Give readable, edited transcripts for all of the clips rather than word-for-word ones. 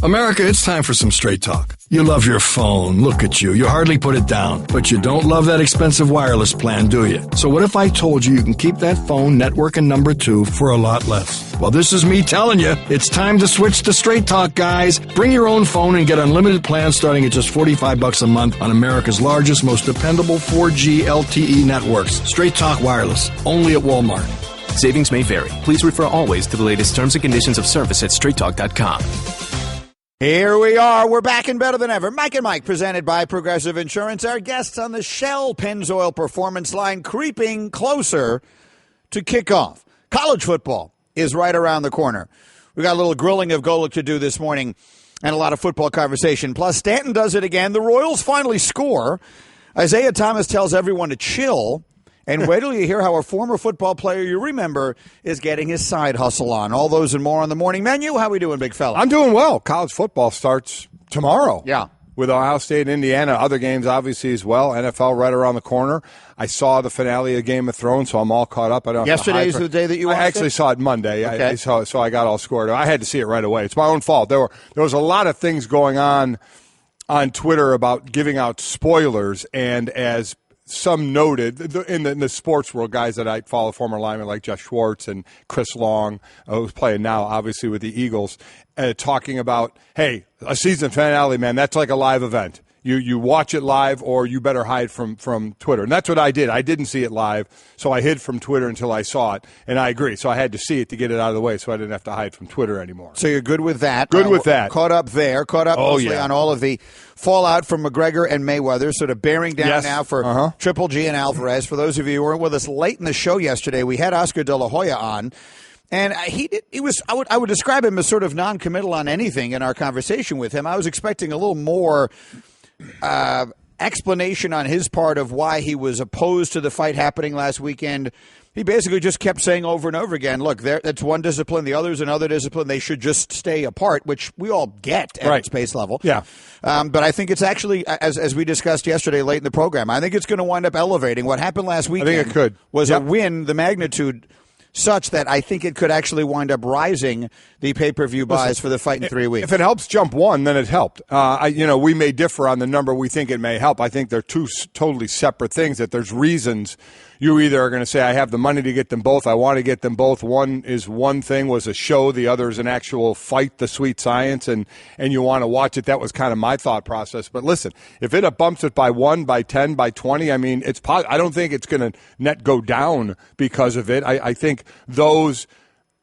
America, it's time for some straight talk. You love your phone. Look at you. You hardly put it down. But you don't love that expensive wireless plan, do you? So what if I told you can keep that phone network and number 2 for a lot less? Well, this is me telling you. It's time to switch to Straight Talk, guys. Bring your own phone and get unlimited plans starting at just $45 a month on America's largest, most dependable 4G LTE networks. Straight Talk Wireless. Only at Walmart. Savings may vary. Please refer always to the latest terms and conditions of service at straighttalk.com. Here we are. We're back and better than ever. Mike and Mike, presented by Progressive Insurance. Our guests on the Shell Pennzoil Performance Line creeping closer to kickoff. College football is right around the corner. We got a little grilling of Golic to do this morning and a lot of football conversation. Plus, Stanton does it again. The Royals finally score. Isaiah Thomas tells everyone to chill. And wait till you hear how a former football player you remember is getting his side hustle on. All those and more on the morning menu. How we doing, big fella? I'm doing well. College football starts tomorrow. Yeah. With Ohio State and Indiana. Other games, obviously, as well. NFL right around the corner. I saw the finale of Game of Thrones, so I'm all caught up. Yesterday's the day that you watched I actually saw it Monday. Okay. So I got all scored. I had to see it right away. It's my own fault. There was a lot of things going on Twitter about giving out spoilers, and as some noted in the sports world, guys that I follow, former linemen like Jeff Schwartz and Chris Long, who's playing now, obviously, with the Eagles, talking about, hey, a season finale, man, that's like a live event. You watch it live, or you better hide from Twitter. And that's what I did. I didn't see it live, so I hid from Twitter until I saw it. And I agree. So I had to see it to get it out of the way, so I didn't have to hide from Twitter anymore. So you're good with that. Good with that. Caught up mostly on all of the fallout from McGregor and Mayweather, sort of bearing down now for Triple G and Alvarez. For those of you who weren't with us late in the show yesterday, we had Oscar De La Hoya on. And I would describe him as sort of non-committal on anything in our conversation with him. I was expecting a little more explanation on his part of why he was opposed to the fight happening last weekend. He basically just kept saying over and over again, look, that's one discipline, the other's another discipline. They should just stay apart, which we all get at its base level. Yeah. But I think it's actually, as we discussed yesterday late in the program, I think it's going to wind up elevating. What happened last weekend I think it could. Was a win, the magnitude such that I think it could actually wind up rising the pay-per-view buys for the fight in 3 weeks. If it helps jump one, then it helped. We may differ on the number we think it may help. I think they're two totally separate things, that there's reasons you either are going to say, I have the money to get them both, I want to get them both. One thing was a show, the other is an actual fight, the sweet science, and you want to watch it. That was kind of my thought process. But listen, if it bumps it by 1, by 10, by 20, I mean, I don't think it's going to net go down because of it. I think those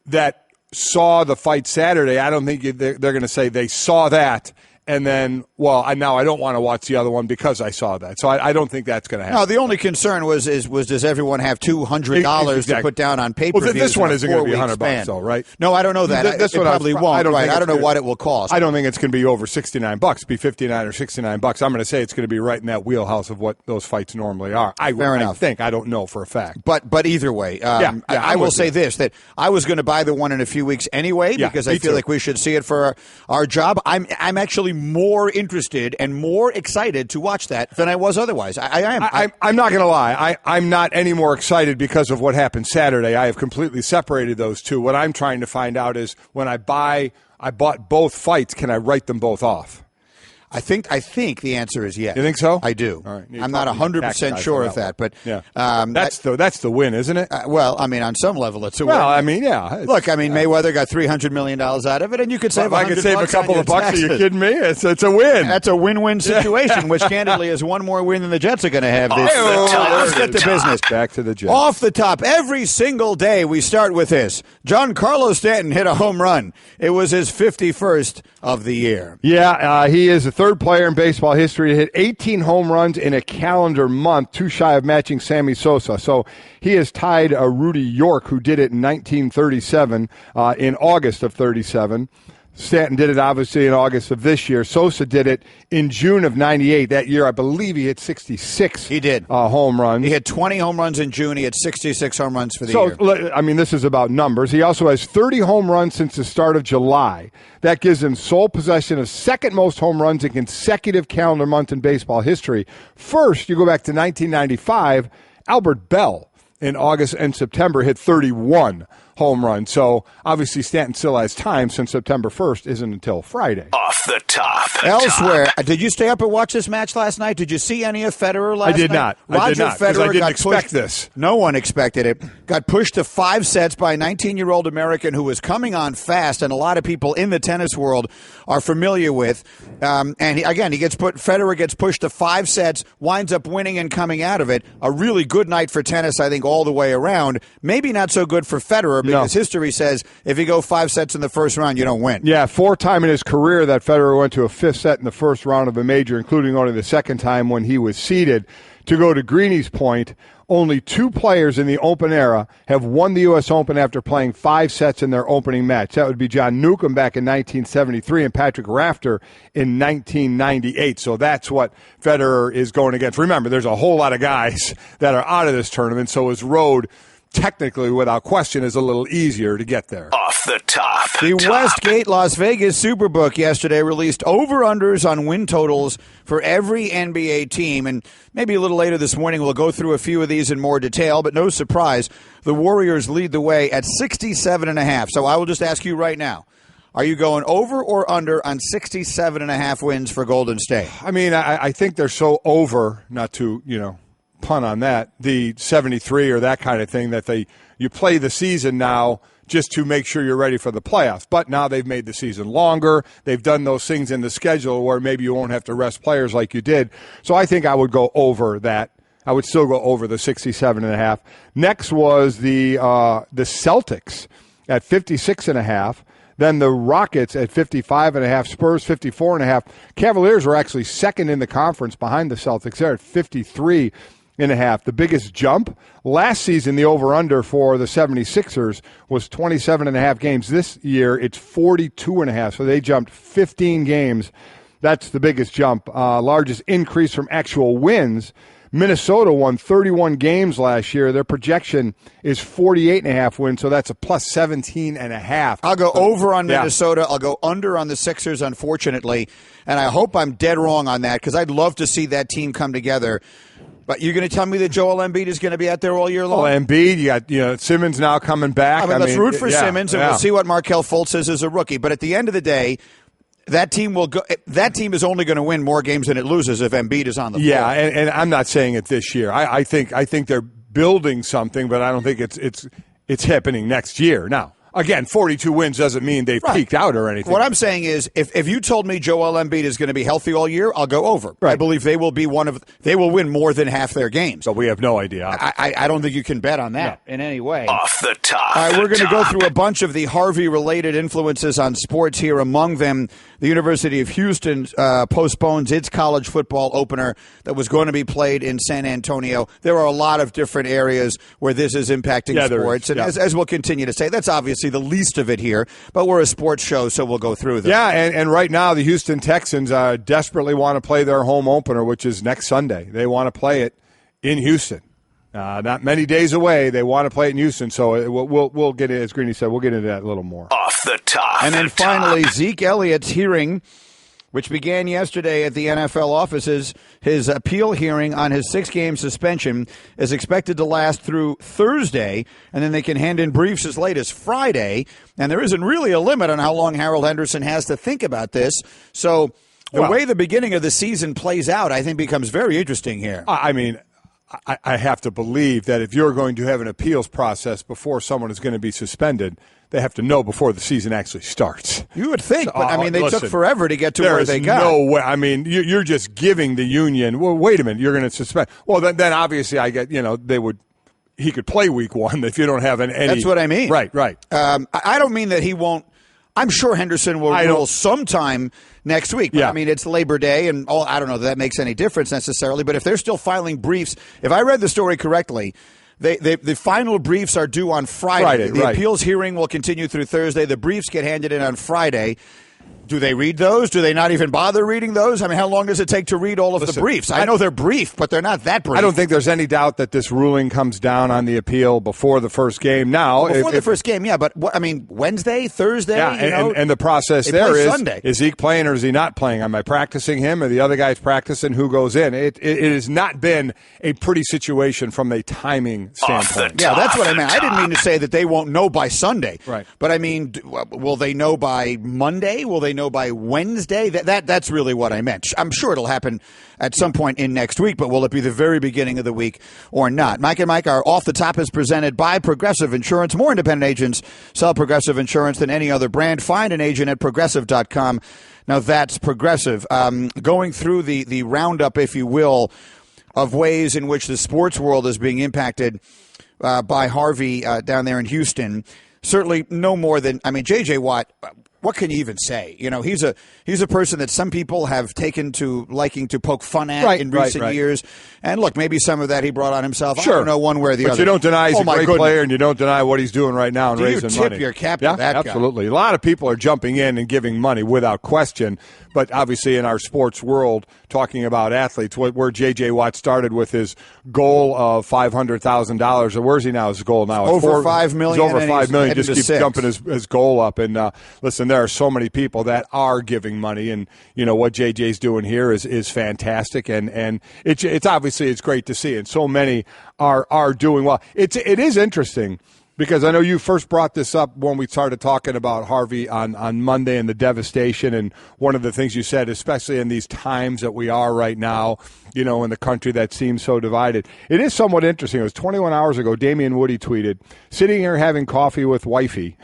that saw the fight Saturday, I don't think they're going to say they saw that and then, now I don't want to watch the other one because I saw that. So I don't think that's going to happen. No, the only concern was does everyone have $200 to put down on pay-per-views? Well, this one isn't going to be $100 though, right? No, I don't know that. This one probably won't. I don't know what it will cost. I don't think it's going to be over $69, be $59 or $69. I'm going to say it's going to be right in that wheelhouse of what those fights normally are. Fair enough. I don't know for a fact. But either way, I will say this, that I was going to buy the one in a few weeks anyway because I feel like we should see it for our job. I'm actually more interested and more excited to watch that than I was otherwise. I am. I'm not going to lie. I'm not any more excited because of what happened Saturday. I have completely separated those two. What I'm trying to find out is when I bought both fights, can I write them both off? I think the answer is yes. You think so? I do. All right. I'm not 100% sure of that, but that's the win, isn't it? On some level, it's a win. Well, yeah. Look, Mayweather got $300 million out of it, and you could save. If I could save a couple of bucks, are you kidding me? It's a win. That's a win-win situation, which candidly is one more win than the Jets are going to have this. Let's get to business. Back to the Jets. Off the top, every single day we start with this. Giancarlo Stanton hit a home run. It was his 51st of the year. Yeah, he is the third player in baseball history to hit 18 home runs in a calendar month, too shy of matching Sammy Sosa. So he has tied Rudy York, who did it in 1937, in August of 37. Stanton did it, obviously, in August of this year. Sosa did it in June of 98. That year, I believe he hit 66 He did. Home runs. He had 20 home runs in June. He had 66 home runs for the year. So, this is about numbers. He also has 30 home runs since the start of July. That gives him sole possession of second most home runs in consecutive calendar months in baseball history. First, you go back to 1995, Albert Bell in August and September hit 31 home run. So obviously Stanton still has time since September 1st isn't until Friday. Off the top. Elsewhere, did you stay up and watch this match last night? Did you see any of Federer last night? I did not. Roger Federer I didn't got expect pushed. this. No one expected it. Got pushed to 5 sets by a 19-year-old American who was coming on fast, and a lot of people in the tennis world are familiar with. Federer gets pushed to 5 sets, winds up winning and coming out of it. A really good night for tennis, I think, all the way around. Maybe not so good for Federer because history says if you go 5 sets in the first round, you don't win. Yeah, 4th time in his career that Federer went to a 5th set in the first round of a major, including only the 2nd time when he was seeded. To go to Greeny's point, only 2 players in the Open era have won the U.S. Open after playing 5 sets in their opening match. That would be John Newcombe back in 1973 and Patrick Rafter in 1998. So that's what Federer is going against. Remember, there's a whole lot of guys that are out of this tournament, so his road technically, without question, is a little easier to get there. Off the top. The Westgate Las Vegas Superbook yesterday released over-unders on win totals for every NBA team. And maybe a little later this morning, we'll go through a few of these in more detail. But no surprise, the Warriors lead the way at 67.5. So I will just ask you right now, are you going over or under on 67.5 wins for Golden State? I mean, I think they're so over, not to, pun on that, the 73 or that kind of thing, that you play the season now just to make sure you're ready for the playoffs. But now they've made the season longer. They've done those things in the schedule where maybe you won't have to rest players like you did. So I think I would go over that. I would still go over the 67.5. Next was the Celtics at 56.5. Then the Rockets at 55.5, Spurs 54.5. Cavaliers were actually second in the conference behind the Celtics. They're at 53.5. The biggest jump last season, the over-under for the 76ers was 27.5 games. This year, it's 42.5, so they jumped 15 games. That's the biggest jump. Largest increase from actual wins. Minnesota won 31 games last year. Their projection is 48.5 wins, so that's a plus 17.5. I'll go over on Minnesota. I'll go under on the Sixers, unfortunately. And I hope I'm dead wrong on that because I'd love to see that team come together. But you're going to tell me that Joel Embiid is going to be out there all year long? Well, Embiid, you got Simmons now coming back. Let's root for Simmons, and we'll see what Markelle Fultz is as a rookie. But at the end of the day, that team will go. That team is only going to win more games than it loses if Embiid is on the floor. Yeah, and I'm not saying it this year. I think they're building something, but I don't think it's happening next year. Now, again, 42 wins doesn't mean they've peaked out or anything. What I'm saying is, if you told me Joel Embiid is going to be healthy all year, I'll go over. Right. I believe they will win more than half their games. So we have no idea. I don't think you can bet on that in any way. Off the top. All right, we're going to go through a bunch of the Harvey-related influences on sports here. Among them, the University of Houston postpones its college football opener that was going to be played in San Antonio. There are a lot of different areas where this is impacting sports. And as we'll continue to say, that's obviously the least of it here, but we're a sports show, so we'll go through them. Yeah, and right now the Houston Texans desperately want to play their home opener, which is next Sunday. They want to play it in Houston. Not many days away. They want to play it in Houston, so we'll get it, as Greeny said, we'll get into that a little more. Off the top. And then finally, Zeke Elliott's hearing, which began yesterday at the NFL offices. His appeal hearing on his 6-game suspension is expected to last through Thursday, and then they can hand in briefs as late as Friday. And there isn't really a limit on how long Harold Henderson has to think about this. So the way the beginning of the season plays out, I think, becomes very interesting here. I mean, I have to believe that if you're going to have an appeals process before someone is going to be suspended, they have to know before the season actually starts. You would think, but I mean, they took forever to get to where they got. No way. I mean, you're just giving the union. Well, wait a minute, you're going to suspend. Well, then obviously, I get. He could play week 1 if you don't have any. That's what I mean. Right. I don't mean that he won't. I'm sure Henderson will rule sometime next week. But, I mean, it's Labor Day, and I don't know that makes any difference necessarily. But if they're still filing briefs, if I read the story correctly, the final briefs are due on Friday. The appeals hearing will continue through Thursday. The briefs get handed in on Friday. Do they read those? Do they not even bother reading those? I mean, how long does it take to read all of the briefs? I know they're brief, but they're not that brief. I don't think there's any doubt that this ruling comes down on the appeal before the first game. Now, before the first game, yeah, but Wednesday, Thursday, yeah, and the process there is Sunday. Is Zeke playing or is he not playing? Am I practicing him or the other guy's practicing? Who goes in? It has not been a pretty situation from a timing standpoint. Yeah, that's what I meant. I didn't mean to say that they won't know by Sunday. Right. But I mean, will they know by Monday? Will they know by Wednesday? That's really what I meant. I'm sure it'll happen at some point in next week, but will it be the very beginning of the week or not? Mike and Mike, our Off the Top is presented by Progressive Insurance. More independent agents sell Progressive Insurance than any other brand. Find an agent at Progressive.com. Now that's Progressive. Going through the roundup, if you will, of ways in which the sports world is being impacted by Harvey down there in Houston. Certainly no more than, J.J. Watt, what can you even say? He's a person that some people have taken to liking to poke fun at in recent years. And look, maybe some of that he brought on himself. Sure. I don't know one way or the other. But you don't deny he's a great player, and you don't deny what he's doing right now and raising money. You tip your cap to that guy. Absolutely. A lot of people are jumping in and giving money without question. But obviously in our sports world, talking about athletes, where J.J. Watt started with his goal of $500,000, or where's he now? His goal now is over $5 million. He's over $5 million. Just keeps jumping his goal up. And listen, there are so many people that are giving money, and what J.J.'s doing here is fantastic, and it's obviously it's great to see, and so many are doing well. It is interesting. Because I know you first brought this up when we started talking about Harvey on Monday and the devastation. And one of the things you said, especially in these times that we are right now, in the country that seems so divided, it is somewhat interesting. It was 21 hours ago, Damian Woody tweeted, sitting here having coffee with wifey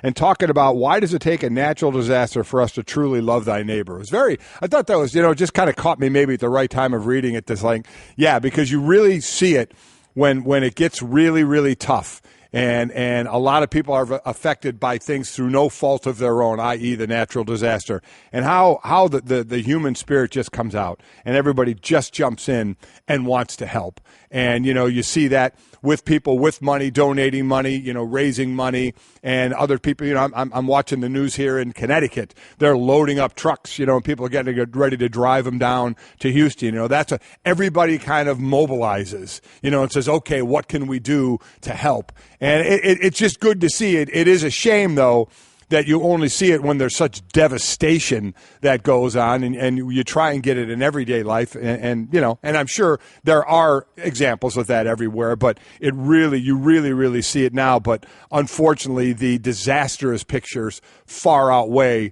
and talking about why does it take a natural disaster for us to truly love thy neighbor. It was I thought that was, just kind of caught me maybe at the right time of reading it. Because you really see it when it gets really, really tough. And a lot of people are affected by things through no fault of their own, i.e. the natural disaster, and how the human spirit just comes out and everybody just jumps in and wants to help. And, you see that with people with money, donating money, raising money, and other people. I'm watching the news here in Connecticut. They're loading up trucks, and people are getting ready to drive them down to Houston. That's everybody kind of mobilizes, and says, okay, what can we do to help? And it's just good to see it. It is a shame, though, that you only see it when there's such devastation that goes on, and you try and get it in everyday life, and I'm sure there are examples of that everywhere, but you really see it now. But unfortunately, the disastrous pictures far outweigh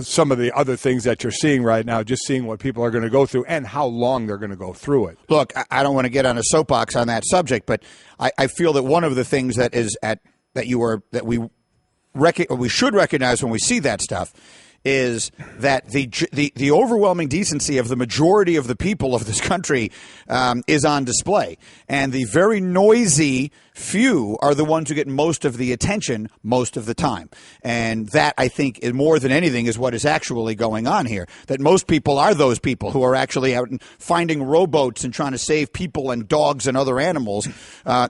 some of the other things that you're seeing right now, just seeing what people are going to go through and how long they're going to go through it. Look, I don't want to get on a soapbox on that subject, but I feel that one of the things that we should recognize when we see that stuff is that the overwhelming decency of the majority of the people of this country is on display, and the very noisy few are the ones who get most of the attention most of the time. And that, I think, is more than anything is what is actually going on here, that most people are those people who are actually out and finding rowboats and trying to save people and dogs and other animals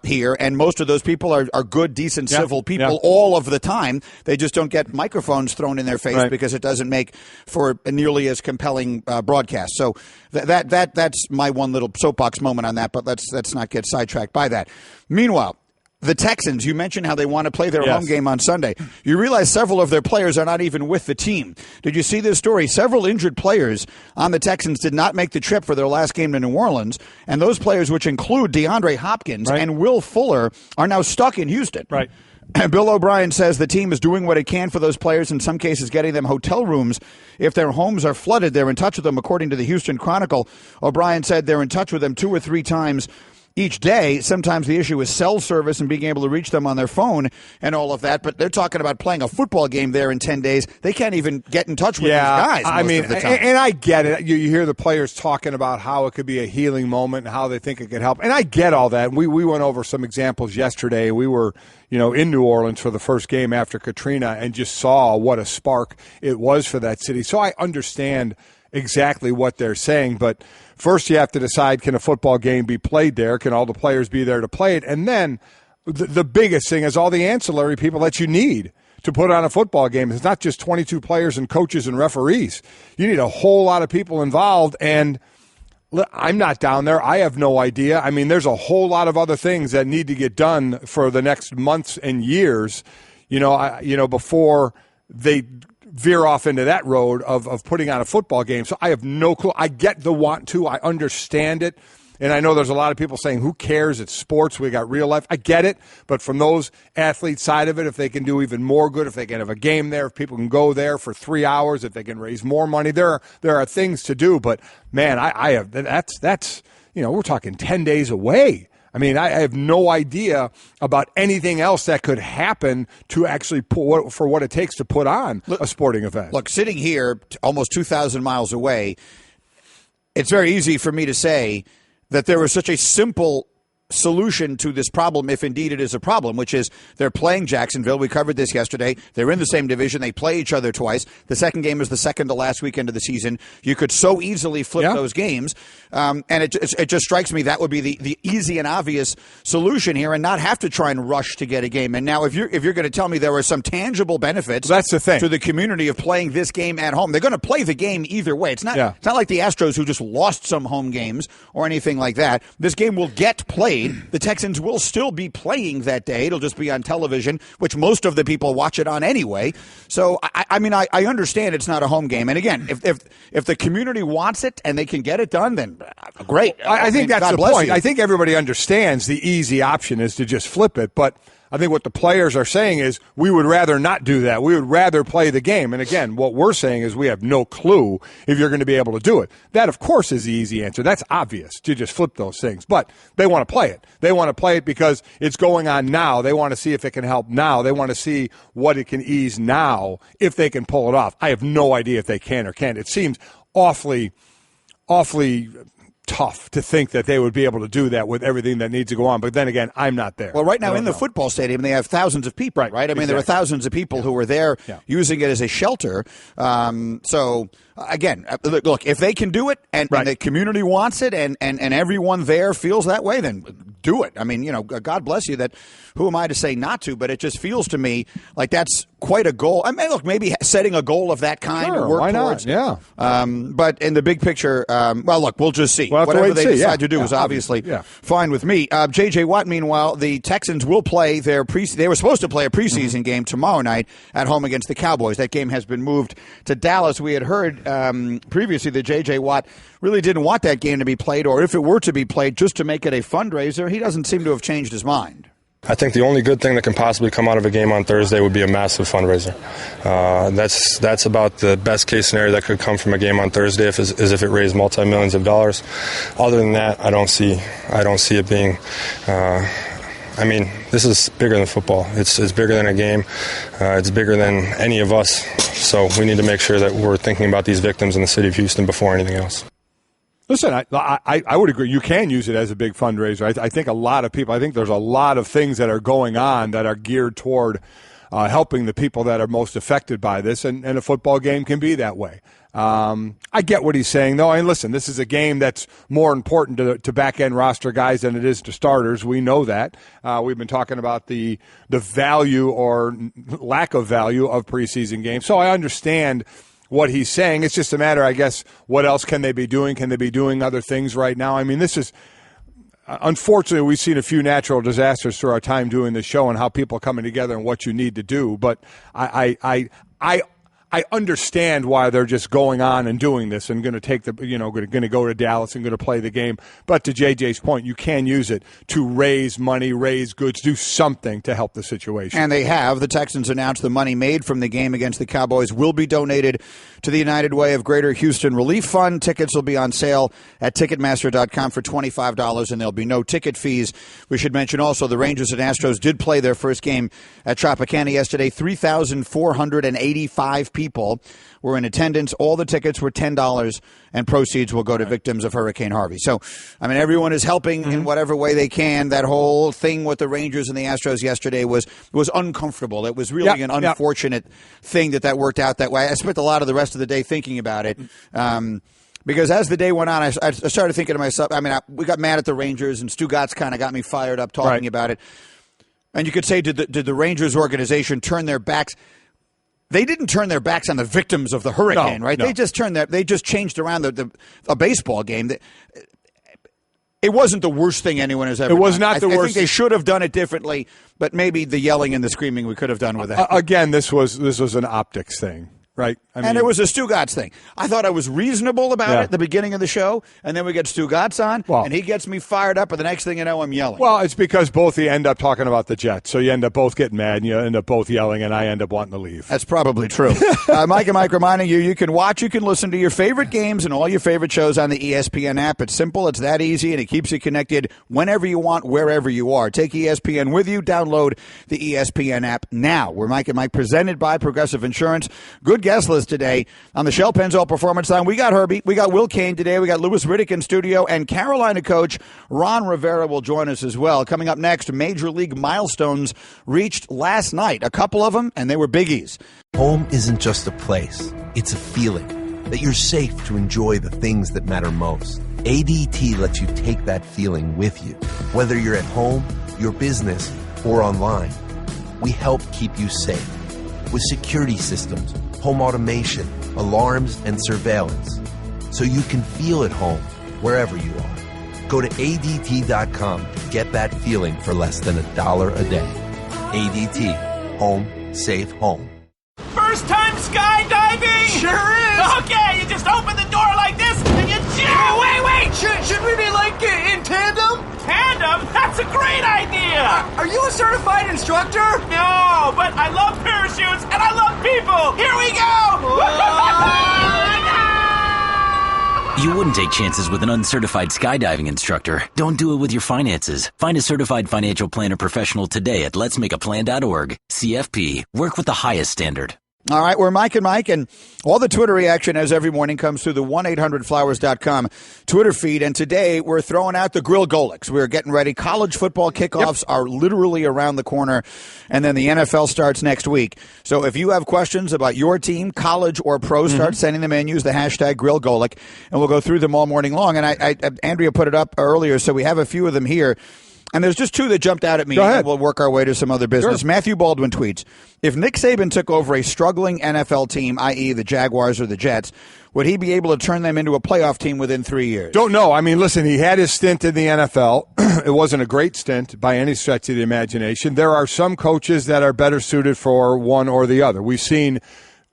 here. And most of those people are good, decent, civil people all of the time. They just don't get microphones thrown in their face because it doesn't make for a nearly as compelling broadcast. So that's my one little soapbox moment on that, but let's not get sidetracked by that. Meanwhile, the Texans, you mentioned how they want to play their home game on Sunday. You realize several of their players are not even with the team. Did you see this story? Several injured players on the Texans did not make the trip for their last game to New Orleans, and those players, which include DeAndre Hopkins and Will Fuller, are now stuck in Houston. Right. Bill O'Brien says the team is doing what it can for those players, in some cases getting them hotel rooms. If their homes are flooded, they're in touch with them, according to the Houston Chronicle. O'Brien said they're in touch with them 2 or 3 times each day. Sometimes the issue is cell service and being able to reach them on their phone and all of that. But they're talking about playing a football game there in 10 days. They can't even get in touch with these guys most of the time. And I get it. You hear the players talking about how it could be a healing moment and how they think it could help. And I get all that. We went over some examples yesterday. We were in New Orleans for the first game after Katrina and just saw what a spark it was for that city. So I understand exactly what they're saying, but first you have to decide, can a football game be played there? Can all the players be there to play it? And then the biggest thing is all the ancillary people that you need to put on a football game. It's not just 22 players and coaches and referees. You need a whole lot of people involved, and I'm not down there. I have no idea. I mean, there's a whole lot of other things that need to get done for the next months and years, before they veer off into that road of putting on a football game. So I have no clue. I get the want to. I understand it. And I know there's a lot of people saying, who cares? It's sports. We got real life. I get it. But from those athletes' side of it, if they can do even more good, if they can have a game there, if people can go there for 3 hours, if they can raise more money, there are things to do. But, man, that's we're talking 10 days away. I mean, I have no idea about anything else that could happen to actually for what it takes to put on a sporting event. Look, sitting here almost 2,000 miles away, it's very easy for me to say that there was such a simple solution to this problem, if indeed it is a problem, which is they're playing Jacksonville. We covered this yesterday. They're in the same division. They play each other twice. The second game is the second to last weekend of the season. You could so easily flip those games. And it just strikes me that would be the easy and obvious solution here and not have to try and rush to get a game. And now if you're going to tell me there were some tangible benefits that's the thing. to the community of playing this game at home, they're going to play the game either way. It's not like the Astros who just lost some home games or anything like that. This game will get played. The Texans will still be playing that day. It'll just be on television, which most of the people watch it on anyway. So, I understand it's not a home game. And again, if the community wants it and they can get it done, then great. I think that's God the bless point. you. I think everybody understands the easy option is to just flip it. But I think what the players are saying is we would rather not do that. We would rather play the game. And again, what we're saying is we have no clue if you're going to be able to do it. That, of course, is the easy answer. That's obvious to just flip those things. But they want to play it. They want to play it because it's going on now. They want to see if it can help now. They want to see what it can ease now if they can pull it off. I have no idea if they can or can't. It seems awfully tough to think that they would be able to do that with everything that needs to go on. But then again, I'm not there. Well, right now in the football stadium, they have thousands of people, right? I mean, exactly. There are thousands of people who are there using it as a shelter. Again, look, if they can do it and the community wants it and everyone there feels that way, then do it. I mean, God bless you. That who am I to say not to? But it just feels to me like that's quite a goal. I mean, look, maybe setting a goal of that kind to work why towards. Not? Yeah. But in the big picture, look, we'll just see. We'll whatever they decide to do is is obviously fine with me. J.J. Watt, meanwhile, the Texans will play they were supposed to play a preseason game tomorrow night at home against the Cowboys. That game has been moved to Dallas. We had heard previously that J.J. Watt really didn't want that game to be played, or if it were to be played, just to make it a fundraiser. He doesn't seem to have changed his mind. I think the only good thing that can possibly come out of a game on Thursday would be a massive fundraiser. That's about the best case scenario that could come from a game on Thursday, is if it raised multi-millions of dollars. Other than that, I don't see it being. This is bigger than football. It's bigger than a game. It's bigger than any of us. So we need to make sure that we're thinking about these victims in the city of Houston before anything else. Listen, I would agree. You can use it as a big fundraiser. I think a lot of people, I think there's a lot of things that are going on that are geared toward helping the people that are most affected by this, and a football game can be that way. I get what he's saying, though. And listen, this is a game that's more important to back-end roster guys than it is to starters. We know that. We've been talking about the value or lack of value of preseason games. So I understand what he's saying. It's just a matter, I guess, what else can they be doing? Can they be doing other things right now? I mean, this is unfortunately, we've seen a few natural disasters through our time doing this show and how people are coming together and what you need to do. But I understand why they're just going on and doing this and going to take going to go to Dallas and going to play the game. But to JJ's point, you can use it to raise money, raise goods, do something to help the situation. And they have. The Texans announced the money made from the game against the Cowboys will be donated to the United Way of Greater Houston Relief Fund. Tickets will be on sale at Ticketmaster.com for $25, and there'll be no ticket fees. We should mention also the Rangers and Astros did play their first game at Tropicana yesterday. 3,485 people were in attendance. All the tickets were $10, and proceeds will go to victims of Hurricane Harvey. So, I mean, everyone is helping in whatever way they can. That whole thing with the Rangers and the Astros yesterday was uncomfortable. It was really an unfortunate thing that worked out that way. I spent a lot of the rest of the day thinking about it. Because as the day went on, I started thinking to myself, we got mad at the Rangers, and Stu Gatz kind of got me fired up talking about it. And you could say, did the Rangers organization turn their backs? They didn't turn their backs on the victims of the hurricane, right? No. They just changed around a baseball game. It wasn't the worst thing anyone has ever done. It was not the worst. I think they should have done it differently, but maybe the yelling and the screaming we could have done with that. Again, this was an optics thing, right? And it was a Stugatz thing. I thought I was reasonable about it at the beginning of the show, and then we get Stugatz on, and he gets me fired up, and the next thing you know, I'm yelling. Well, it's because both you end up talking about the Jets, so you end up both getting mad, and you end up both yelling, and I end up wanting to leave. That's probably true. Mike and Mike reminding you can watch, you can listen to your favorite games and all your favorite shows on the ESPN app. It's simple, it's that easy, and it keeps you connected whenever you want, wherever you are. Take ESPN with you. Download the ESPN app now. We're Mike and Mike, presented by Progressive Insurance. Good guest list today on the Shell Pennzoil Performance Line. We got Herbie, we got Will Kane today, we got Louis Riddick in studio, and Carolina coach Ron Rivera will join us as well. Coming up next, Major League milestones reached last night. A couple of them, and they were biggies. Home isn't just a place, it's a feeling that you're safe to enjoy the things that matter most. ADT lets you take that feeling with you, whether you're at home, your business, or online. We help keep you safe with security systems, home automation, alarms, and surveillance, so you can feel at home wherever you are. Go to ADT.com to get that feeling for less than $1 a day. ADT. Home. Safe home. First time skydiving? Sure is. Okay, you just open the door like this and you jump. Wait. Should we be like in tandem? Tandem? That's a great idea. Are you a certified instructor? No, but I love parachutes and I love people. Here we go. You wouldn't take chances with an uncertified skydiving instructor. Don't do it with your finances. Find a certified financial planner professional today at letsmakeaplan.org. CFP. Work with the highest standard. All right, we're Mike and Mike, and all the Twitter reaction as every morning comes through the 1-800-Flowers.com Twitter feed, and today we're throwing out the Grill Golics. We're getting ready. College football kickoffs are literally around the corner, and then the NFL starts next week. So if you have questions about your team, college or pro, start sending them in. Use the hashtag Grill Golic, and we'll go through them all morning long. And Andrea put it up earlier, so we have a few of them here. And there's just two that jumped out at me. Go ahead. We'll work our way to some other business. Sure. Matthew Baldwin tweets, if Nick Saban took over a struggling NFL team, i.e. the Jaguars or the Jets, would he be able to turn them into a playoff team within 3 years? Don't know. I mean, listen, he had his stint in the NFL. It wasn't a great stint by any stretch of the imagination. There are some coaches that are better suited for one or the other. We've seen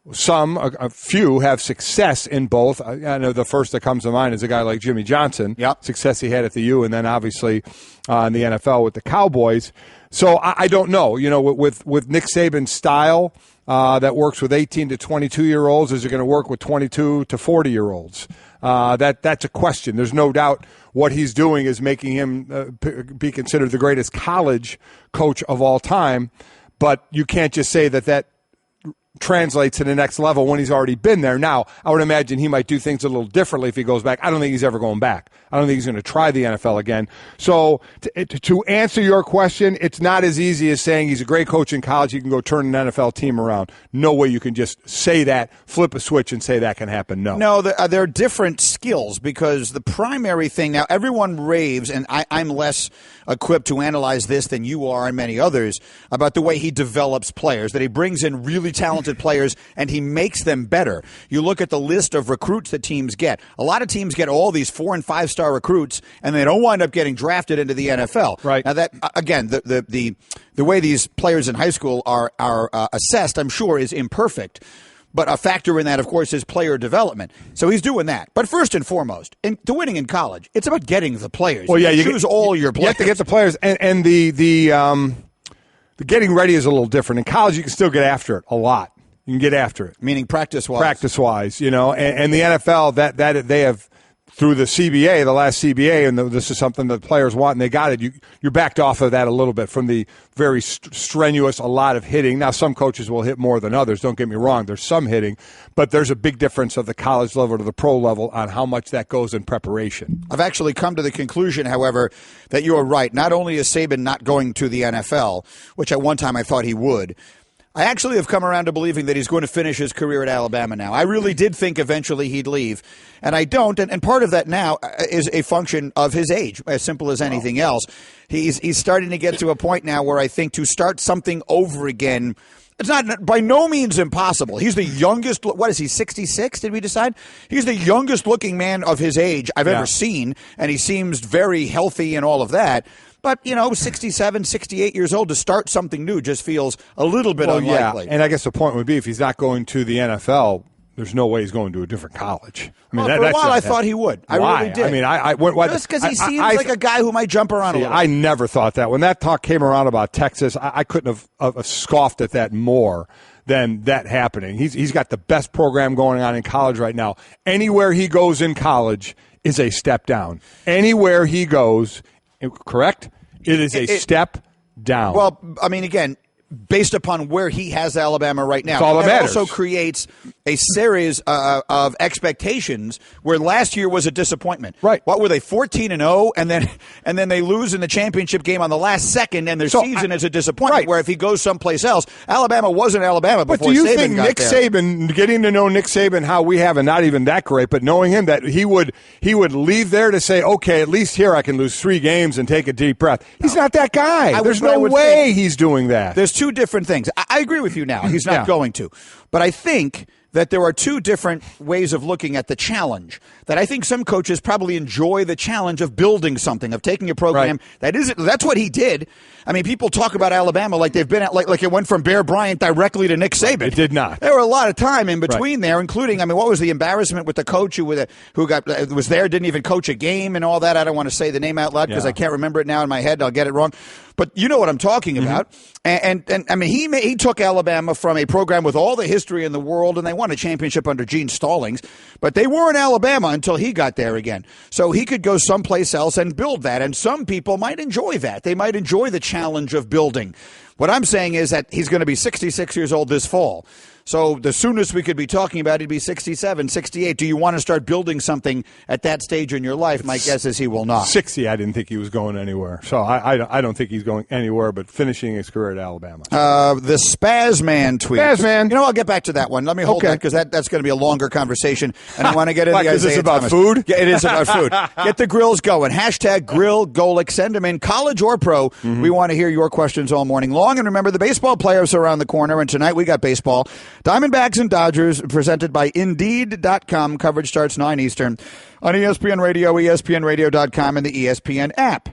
a few have success in both. I know the first that comes to mind is a guy like Jimmy Johnson. Yep. Success he had at the U, and then obviously in the NFL with the Cowboys. So I don't know. You know, with Nick Saban's style that works with 18 to 22-year-olds, is it going to work with 22 to 40-year-olds? That's a question. There's no doubt what he's doing is making him be considered the greatest college coach of all time. But you can't just say that translates to the next level when he's already been there. Now, I would imagine he might do things a little differently if he goes back. I don't think he's ever going back. I don't think he's going to try the NFL again. So to answer your question, it's not as easy as saying he's a great coach in college. He can go turn an NFL team around. No way you can just say that, flip a switch and say that can happen. No, there are different skills, because the primary thing, now everyone raves, and I'm less equipped to analyze this than you are and many others, about the way he develops players, that he brings in really talented players and he makes them better. You look at the list of recruits that teams get. A lot of teams get all these 4- and 5-star recruits, and they don't wind up getting drafted into the NFL. Right. Now that, again, the way these players in high school are assessed, I'm sure, is imperfect. But a factor in that, of course, is player development. So he's doing that. But first and foremost, to winning in college, it's about getting the players. Well, yeah, you choose all your players. You have to get the players, and the getting ready is a little different. In college, you can still get after it a lot. You can get after it, meaning practice-wise. Practice-wise, you know, and the NFL that they have through the CBA, the last CBA, and this is something that players want, and they got it. You're backed off of that a little bit from the very strenuous, a lot of hitting. Now, some coaches will hit more than others. Don't get me wrong. There's some hitting, but there's a big difference of the college level to the pro level on how much that goes in preparation. I've actually come to the conclusion, however, that you are right. Not only is Saban not going to the NFL, which at one time I thought he would, I actually have come around to believing that he's going to finish his career at Alabama now. I really did think eventually he'd leave, and I don't. And part of that now is a function of his age, as simple as anything else. He's starting to get to a point now where I think to start something over again, it's not by no means impossible. He's the youngest. What is he, 66? Did we decide? He's the youngest looking man of his age I've ever seen, and he seems very healthy and all of that. But, 67, 68 years old to start something new just feels a little bit unlikely. Yeah. And I guess the point would be if he's not going to the NFL, there's no way he's going to a different college. I mean, for a while I thought he would. I really did. I mean, just because he seems like a guy who might jump around a little. I never thought that. When that talk came around about Texas, I couldn't have scoffed at that more than that happening. He's got the best program going on in college right now. Anywhere he goes in college is a step down. Anywhere he goes, correct? It is a step down. Well, I mean, again, based upon where he has Alabama right now. That's all that matters. Also creates a series of expectations where last year was a disappointment. Right. What were they, 14-0, and then they lose in the championship game on the last second, and their season is a disappointment. Right. Where if he goes someplace else, Alabama wasn't Alabama before Saban got there. But do you think Nick Saban, getting to know Nick Saban, how we have, and not even that great, but knowing him, that he would leave there to say, okay, at least here I can lose 3 games and take a deep breath. He's not that guy. There's no way he's doing that. There's two different things. I agree with you now. He's not going to. But I think that there are two different ways of looking at the challenge. That I think some coaches probably enjoy the challenge of building something, of taking a program that's what he did. I mean, people talk about Alabama like they've been at, like it went from Bear Bryant directly to Nick Saban. It did not. There were a lot of time in between there, including, I mean, what was the embarrassment with the coach who was there, didn't even coach a game and all that. I don't want to say the name out loud because I can't remember it now in my head. I'll get it wrong. But you know what I'm talking about. And I mean, he took Alabama from a program with all the history in the world, and they won a championship under Gene Stallings, but they weren't Alabama until he got there again. So he could go someplace else and build that, and some people might enjoy that. They might enjoy the challenge of building. What I'm saying is that he's going to be 66 years old this fall. So the soonest we could be talking about, he'd be 67, 68. Do you want to start building something at that stage in your life? My guess is he will not. 60, I didn't think he was going anywhere. So I don't think he's going anywhere but finishing his career at Alabama. The Spazman tweet. Spazman. I'll get back to that one. Let me hold that because that's going to be a longer conversation. And I want to get into Is this about food? Yeah, it is about food. Get the grills going. Hashtag grill Golic. Send them in, college or pro. We want to hear your questions all morning long. And remember, the baseball playoffs are around the corner. And tonight we got baseball. Diamondbacks and Dodgers, presented by Indeed.com. Coverage starts 9 Eastern on ESPN Radio, ESPNRadio.com, and the ESPN app.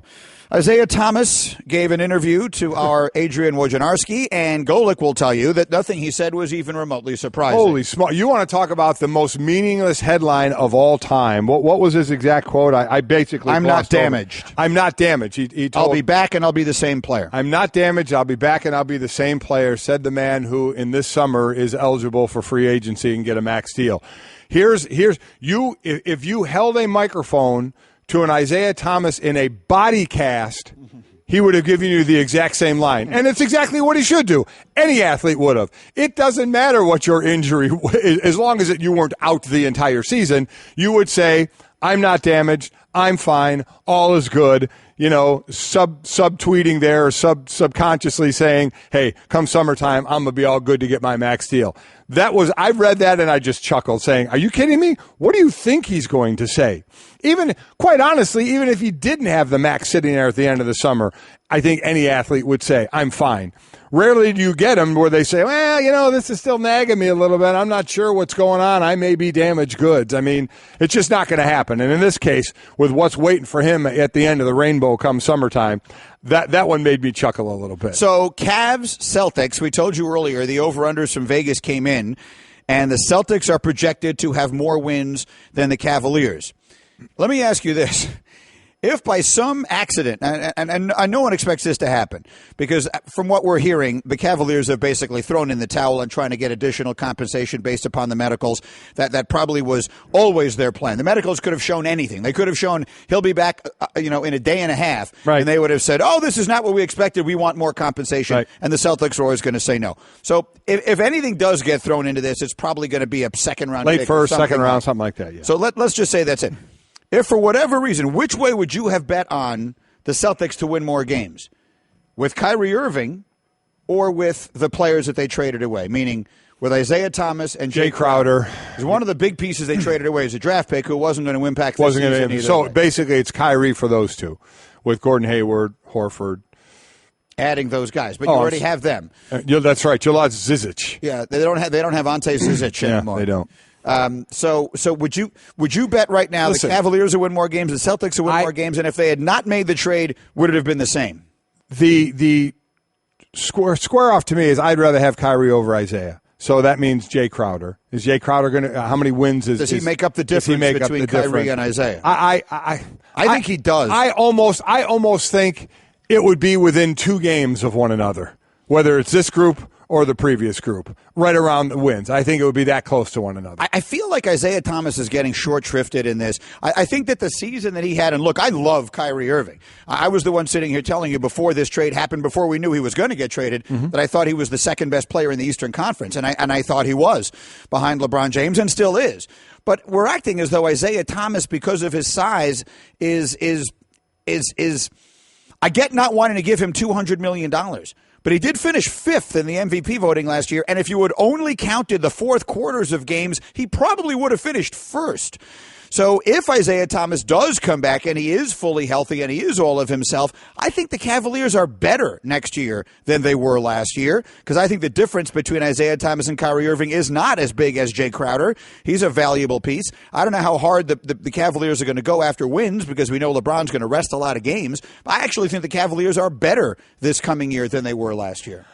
Isaiah Thomas gave an interview to our Adrian Wojnarowski, and Golic will tell you that nothing he said was even remotely surprising. Holy smart! You want to talk about the most meaningless headline of all time? What was his exact quote? I basically I'm not damaged. I'm not damaged. He told, I'll be back and I'll be the same player. I'm not damaged. I'll be back and I'll be the same player, said the man who in this summer is eligible for free agency and get a max deal. Here's you. If you held a microphone to an Isaiah Thomas in a body cast, he would have given you the exact same line. And it's exactly what he should do. Any athlete would have. It doesn't matter what your injury, as long as you weren't out the entire season, you would say, I'm not damaged, I'm fine, all is good. Subtweeting there, or subconsciously saying, hey, come summertime, I'm going to be all good to get my max deal. I read that and I just chuckled saying, are you kidding me? What do you think he's going to say? Quite honestly, even if he didn't have the max sitting there at the end of the summer, I think any athlete would say, I'm fine. Rarely do you get them where they say, well, this is still nagging me a little bit. I'm not sure what's going on. I may be damaged goods. I mean, it's just not going to happen. And in this case, with what's waiting for him at the end of the rainbow come summertime, that one made me chuckle a little bit. So Cavs, Celtics, we told you earlier, the over-unders from Vegas came in, and the Celtics are projected to have more wins than the Cavaliers. Let me ask you this. If by some accident, and no one expects this to happen, because from what we're hearing, the Cavaliers have basically thrown in the towel and trying to get additional compensation based upon the medicals. That probably was always their plan. The medicals could have shown anything. They could have shown he'll be back, in a day and a half, right. And they would have said, oh, this is not what we expected. We want more compensation. Right. And the Celtics are always going to say no. So if anything does get thrown into this, it's probably going to be a second round. Late first, second round, something like that, yeah. So let's just say that's it. If for whatever reason, which way would you have bet on the Celtics to win more games? With Kyrie Irving or with the players that they traded away, meaning with Isaiah Thomas and Jay Crowder. One of the big pieces they traded away is a draft pick who wasn't going to impact the season either So way. basically it's Kyrie for those two, with Gordon Hayward, Horford. Adding those guys, but you already have them. That's right. You lost Zizic. Yeah, they don't have Ante Zizic anymore. They don't. So would you bet right now the Cavaliers will win more games, the Celtics will win more games, and if they had not made the trade, would it have been the same? The square off to me is I'd rather have Kyrie over Isaiah. So that means Jay Crowder. Is Jay Crowder going to? How many wins does he make up the difference between Kyrie and Isaiah? I think he does. I almost think it would be within 2 games of one another, whether it's this group or the previous group, right around the wins. I think it would be that close to one another. I feel like Isaiah Thomas is getting short-shrifted in this. I think that the season that he had, and look, I love Kyrie Irving. I was the one sitting here telling you before this trade happened, before we knew he was going to get traded, that I thought he was the second best player in the Eastern Conference, and I thought he was behind LeBron James and still is. But we're acting as though Isaiah Thomas, because of his size, is I get not wanting to give him $200 million. But he did finish 5th in the MVP voting last year, and if you had only counted the fourth quarters of games, he probably would have finished first. So if Isaiah Thomas does come back and he is fully healthy and he is all of himself, I think the Cavaliers are better next year than they were last year, because I think the difference between Isaiah Thomas and Kyrie Irving is not as big as Jay Crowder. He's a valuable piece. I don't know how hard the Cavaliers are going to go after wins, because we know LeBron's going to rest a lot of games. But I actually think the Cavaliers are better this coming year than they were last year.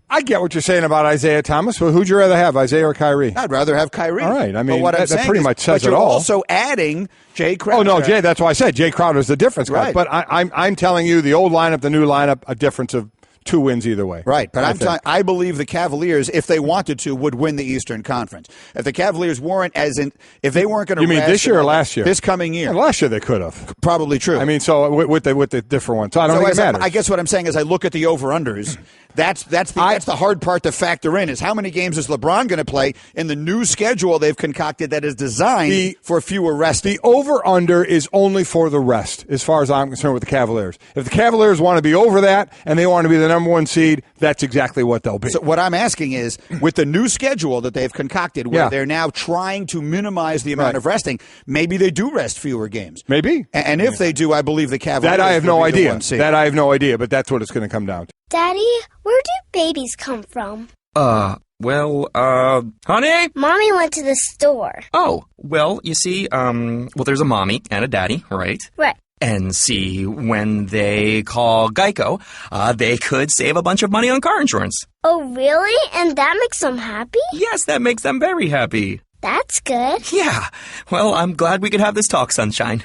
I get what you're saying about Isaiah Thomas. Well, who'd you rather have, Isaiah or Kyrie? I'd rather have Kyrie. All right. I mean, what that pretty much says it all. But you're also adding Jay Crowder. Oh, no, Jay, that's why I said Jay Crowder's the difference guy. Right. But I'm telling you, the old lineup, the new lineup, a difference of 2 wins either way. Right, but I believe the Cavaliers, if they wanted to, would win the Eastern Conference. If the Cavaliers weren't if they weren't going to, you mean this year or last year? This coming year. Yeah, last year they could have. Probably true. I mean, so with the different ones, so I don't think it matters. I guess what I'm saying is, I look at the over/unders. That's the hard part to factor in, is how many games is LeBron going to play in the new schedule they've concocted that is designed for fewer rests. The over/under is only for the rest, as far as I'm concerned with the Cavaliers. If the Cavaliers want to be over that and they want to be the number 1 seed, that's exactly what they'll be. So what I'm asking is, with the new schedule that they've concocted, where they're now trying to minimize the amount of resting, maybe they do rest fewer games. Maybe. And if they do, I believe the Cavaliers. That I have no idea. That I have no idea, but that's what it's going to come down to. Daddy, where do babies come from? Honey? Mommy went to the store. Oh, well, you see, there's a mommy and a daddy, right? Right. And see, when they call Geico, they could save a bunch of money on car insurance. Oh, really? And that makes them happy? Yes, that makes them very happy. That's good. Yeah. Well, I'm glad we could have this talk, Sunshine.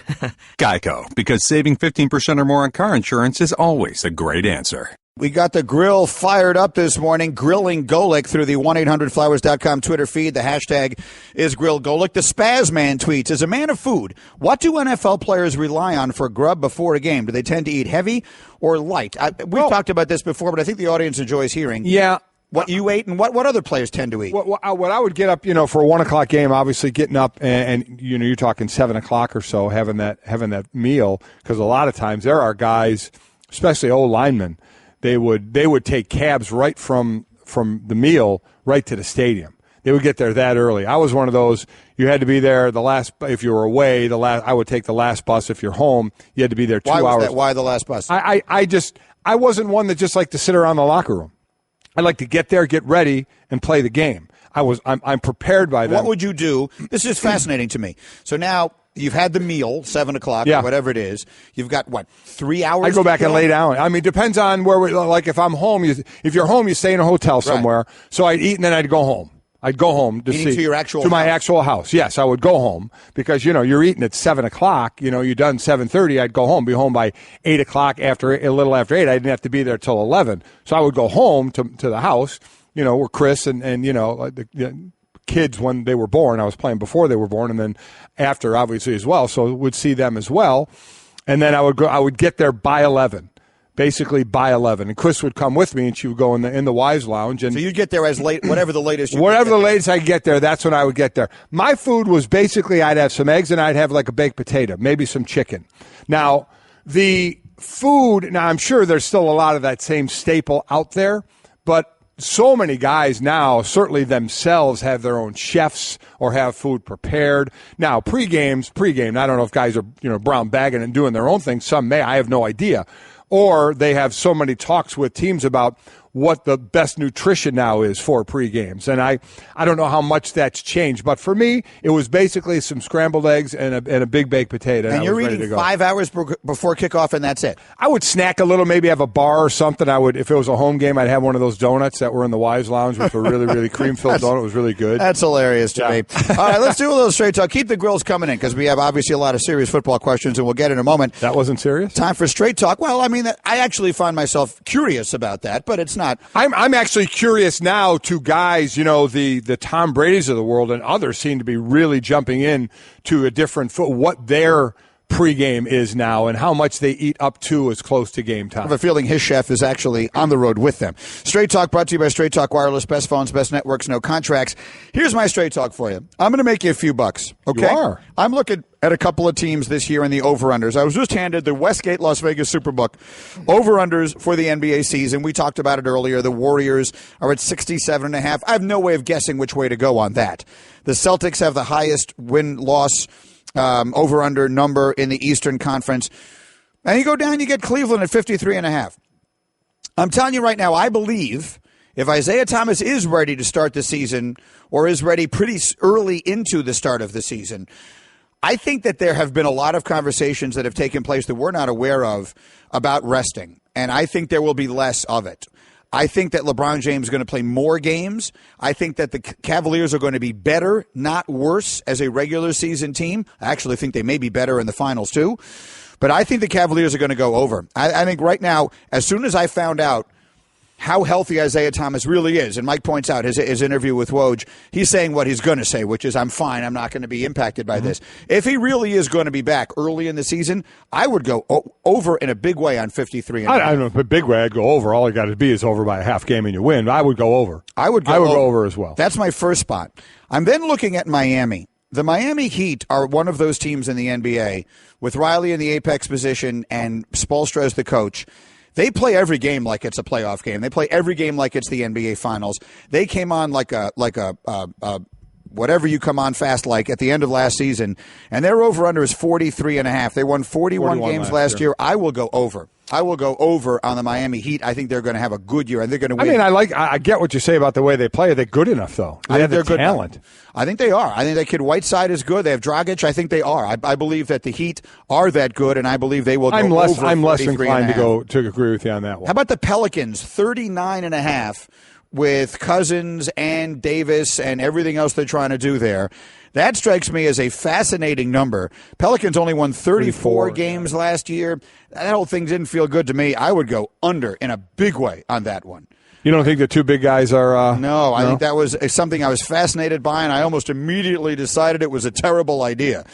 Geico, because saving 15% or more on car insurance is always a great answer. We got the grill fired up this morning, grilling Golic through the 1-800-Flowers.com Twitter feed. The hashtag is Grill Golic. The Spaz Man tweets, as a man of food, what do NFL players rely on for grub before a game? Do they tend to eat heavy or light? We've talked about this before, but I think the audience enjoys hearing. Yeah. What you ate and what other players tend to eat. What I would get up, for a 1 o'clock game, obviously getting up and you're talking 7 o'clock or so, having that meal, because a lot of times there are guys, especially old linemen, they would take cabs right from the meal right to the stadium. They would get there that early. I was one of those. You had to be there if you were away. I would take the last bus. If you're home, you had to be there 2 hours. Why was that? Why the last bus? I wasn't one that just liked to sit around the locker room. I like to get there, get ready, and play the game. I'm prepared by that. What would you do? This is fascinating to me. So now you've had the meal, 7 o'clock, or whatever it is. You've got, 3 hours? I go back and lay down. I mean, depends on where if I'm home, if you're home, you stay in a hotel somewhere. Right. So I'd eat and then I'd go home. I'd go home to my actual house. Yes, I would go home because, you're eating at 7 o'clock. You're done 7:30. I'd go home, be home by 8 o'clock, a little after 8. I didn't have to be there till 11. So I would go home to the house, where Chris and the kids, when they were born, I was playing before they were born, and then after, obviously, as well. So would see them as well. And then I would get there by 11. Basically by 11, and Chris would come with me, and she would go in the wives' lounge. And so you'd get there as late, whatever the latest. Whatever the latest I could get there, that's when I would get there. My food was basically I'd have some eggs and I'd have like a baked potato, maybe some chicken. Now the food. Now I'm sure there's still a lot of that same staple out there, But so many guys now, certainly themselves, have their own chefs or have food prepared. Now, pregame, I don't know if guys are, brown bagging and doing their own thing. Some may, I have no idea. Or they have so many talks with teams about what the best nutrition now is for pre-games. And I don't know how much that's changed. But for me, it was basically some scrambled eggs and a big baked potato. And you're eating 5 hours before kickoff, and that's it? I would snack a little, maybe have a bar or something. If it was a home game, I'd have one of those donuts that were in the Wives Lounge, which were really, really cream-filled donut. It was really good. That's hilarious to me. All right, let's do a little straight talk. Keep the grills coming in because we have obviously a lot of serious football questions, and we'll get in a moment. That wasn't serious? Time for straight talk. Well, I mean, I actually find myself curious about that, but it's not. I'm actually curious now to guys, the Tom Brady's of the world and others seem to be really jumping in to a different what their pregame is now and how much they eat up to as close to game time. I have a feeling his chef is actually on the road with them. Straight Talk brought to you by Straight Talk Wireless. Best phones, best networks, no contracts. Here's my straight talk for you. I'm going to make you a few bucks, okay? You are. I'm looking at a couple of teams this year in the over-unders. I was just handed the Westgate Las Vegas Superbook over-unders for the NBA season. We talked about it earlier. The Warriors are at 67.5. I have no way of guessing which way to go on that. The Celtics have the highest win-loss over-under number in the Eastern Conference. And you go down, you get Cleveland at 53.5. I'm telling you right now, I believe if Isaiah Thomas is ready to start the season or is ready pretty early into the start of the season, I think that there have been a lot of conversations that have taken place that we're not aware of about resting, and I think there will be less of it. I think that LeBron James is going to play more games. I think that the Cavaliers are going to be better, not worse, as a regular season team. I actually think they may be better in the finals, too. But I think the Cavaliers are going to go over. I think right now, as soon as I found out how healthy Isaiah Thomas really is, and Mike points out his interview with Woj, he's saying what he's going to say, which is, I'm fine, I'm not going to be impacted by this. If he really is going to be back early in the season, I would go over in a big way on 53. I don't know if a big way I'd go over. All you got to be is over by a half game and you win. I would go over. I would go over as well. That's my first spot. I'm then looking at Miami. The Miami Heat are one of those teams in the NBA with Riley in the apex position and Spoelstra as the coach. They play every game like it's a playoff game. They play every game like it's the NBA Finals. They came on like a whatever you come on fast like at the end of last season, and their over-under is 43.5. They won 41 games last year. I will go over. I will go over on the Miami Heat. I think they're going to have a good year, and they're going to win. I get what you say about the way they play. Are they good enough, though? They have the talent. I think they are. I think that kid Whiteside is good. They have Dragic. I think they are. I believe that the Heat are that good, and I believe they will go over. I'm less inclined to agree with you on that one. How about the Pelicans? 39.5 with Cousins and Davis and everything else they're trying to do there. That strikes me as a fascinating number. Pelicans only won 34 games last year. That whole thing didn't feel good to me. I would go under in a big way on that one. You don't think the two big guys are... No, I think that was something I was fascinated by, and I almost immediately decided it was a terrible idea.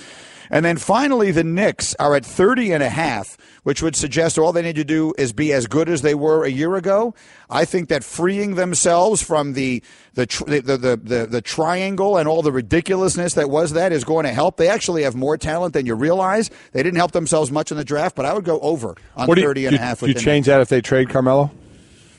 And then finally, the Knicks are at 30.5, which would suggest all they need to do is be as good as they were a year ago. I think that freeing themselves from the triangle and all the ridiculousness that was that is going to help. They actually have more talent than you realize. They didn't help themselves much in the draft, but I would go over on 30.5. Do you change that if they trade Carmelo?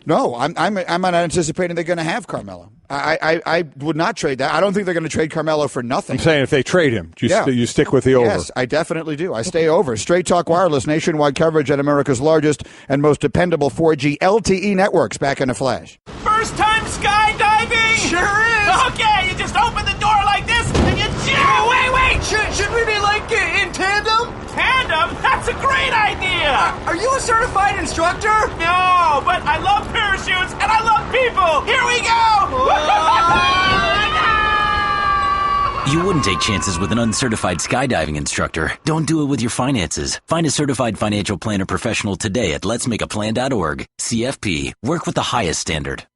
No, I'm not anticipating they're going to have Carmelo. I would not trade that. I don't think they're going to trade Carmelo for nothing. I'm saying if they trade him, you stick with the over. Yes, I definitely do. I stay over. Straight Talk Wireless, nationwide coverage at America's largest and most dependable 4G LTE networks. Back in a flash. First time skydiving? Sure is. Okay, you just open the door like this and you jump. Wait. Should we be like in tandem? Tandem? That's a great idea. Are you a certified instructor? No, but I love parachutes and I love people. Here we go. You wouldn't take chances with an uncertified skydiving instructor. Don't do it with your finances. Find a certified financial planner professional today at letsmakeaplan.org. CFP. Work with the highest standard.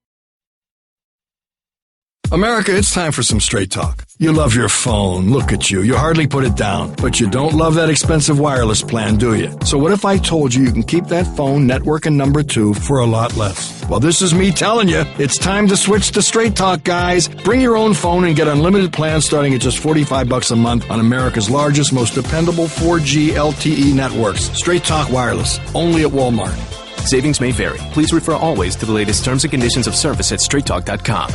America, it's time for some straight talk. You love your phone. Look at you. You hardly put it down. But you don't love that expensive wireless plan, do you? So what if I told you can keep that phone, network, and number 2 for a lot less? Well, this is me telling you. It's time to switch to Straight Talk, guys. Bring your own phone and get unlimited plans starting at just $45 a month on America's largest, most dependable 4G LTE networks. Straight Talk Wireless. Only at Walmart. Savings may vary. Please refer always to the latest terms and conditions of service at straighttalk.com.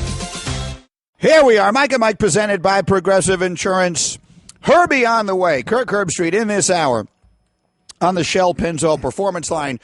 Here we are, Mike and Mike, presented by Progressive Insurance. Herbie on the way. Kirk Herbstreit in this hour on the Shell Pennzoil Performance Line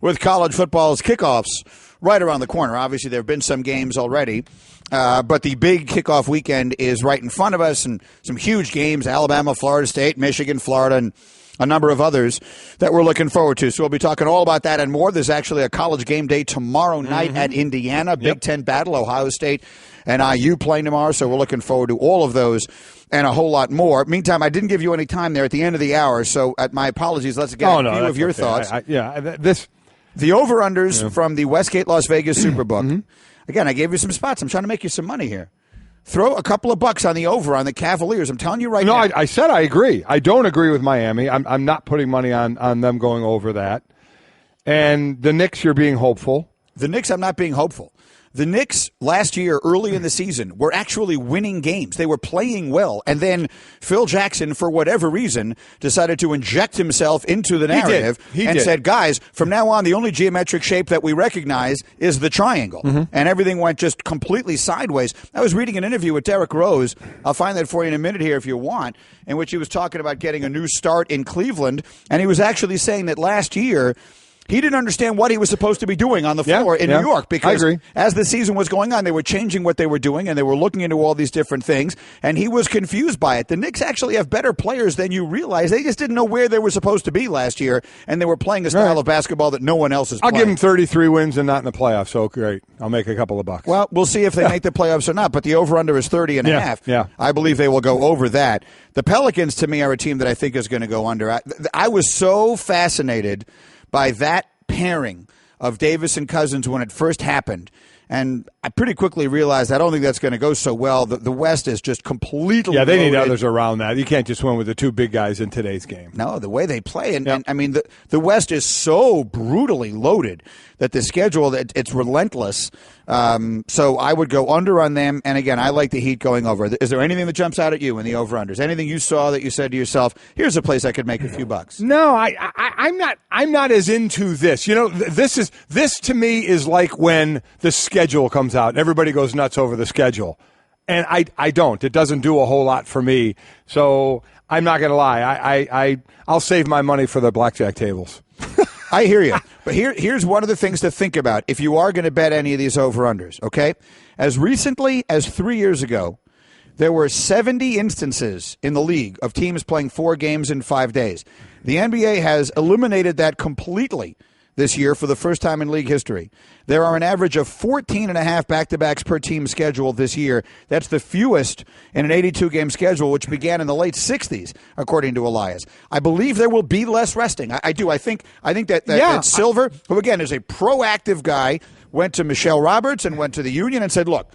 with college football's kickoffs right around the corner. Obviously, there have been some games already, but the big kickoff weekend is right in front of us, and some huge games, Alabama, Florida State, Michigan, Florida, and a number of others that we're looking forward to. So we'll be talking all about that and more. There's actually a college game day tomorrow night at Indiana, Big Ten battle, Ohio State and IU playing tomorrow. So we're looking forward to all of those and a whole lot more. Meantime, I didn't give you any time there at the end of the hour, so my apologies. Let's get a few of your thoughts. The over-unders from the Westgate Las Vegas Superbook. Again, I gave you some spots. I'm trying to make you some money here. Throw a couple of bucks on the over on the Cavaliers. I'm telling you right now. No, I said I agree. I don't agree with Miami. I'm not putting money on them going over that. And the Knicks, you're being hopeful. The Knicks, I'm not being hopeful. The Knicks last year, early in the season, were actually winning games. They were playing well. And then Phil Jackson, for whatever reason, decided to inject himself into the narrative and said, guys, from now on, the only geometric shape that we recognize is the triangle. And everything went just completely sideways. I was reading an interview with Derrick Rose. I'll find that for you in a minute here if you want, in which he was talking about getting a new start in Cleveland. And he was actually saying that last year, he didn't understand what he was supposed to be doing on the floor in New York because as the season was going on, they were changing what they were doing and they were looking into all these different things, and he was confused by it. The Knicks actually have better players than you realize. They just didn't know where they were supposed to be last year, and they were playing a style of basketball that no one else is playing. I'll give them 33 wins and not in the playoffs, so great. I'll make a couple of bucks. Well, we'll see if they make the playoffs or not, but the over-under is 30.5. Yeah. I believe they will go over that. The Pelicans, to me, are a team that I think is going to go under. I was so fascinated by that pairing of Davis and Cousins when it first happened. And I pretty quickly realized I don't think that's going to go so well. The West is just completely they loaded. need others around that. You can't just win with the two big guys in today's game. No, the way they play. And I mean, the West is so brutally loaded that the schedule, it's relentless. So I would go under on them. And again, I like the Heat going over. Is there anything that jumps out at you in the over-unders? Anything you saw that you said to yourself, here's a place I could make a few bucks? No, I'm not as into this. You know, this to me is like when the schedule comes out and everybody goes nuts over the schedule. And I don't. It doesn't do a whole lot for me. So I'm not going to lie. I'll save my money for the blackjack tables. I hear you. But here's one of the things to think about if you are going to bet any of these over-unders, okay? As recently as 3 years ago, there were 70 instances in the league of teams playing 4 games in 5 days. The NBA has eliminated that completely this year for the first time in league history. There are an average of 14.5 back-to-backs per team scheduled this year. That's the fewest in an 82-game schedule, which began in the late 60s, according to Elias. I believe there will be less resting. I do. I think that Silver, who, again, is a proactive guy, went to Michelle Roberts and went to the union and said, look,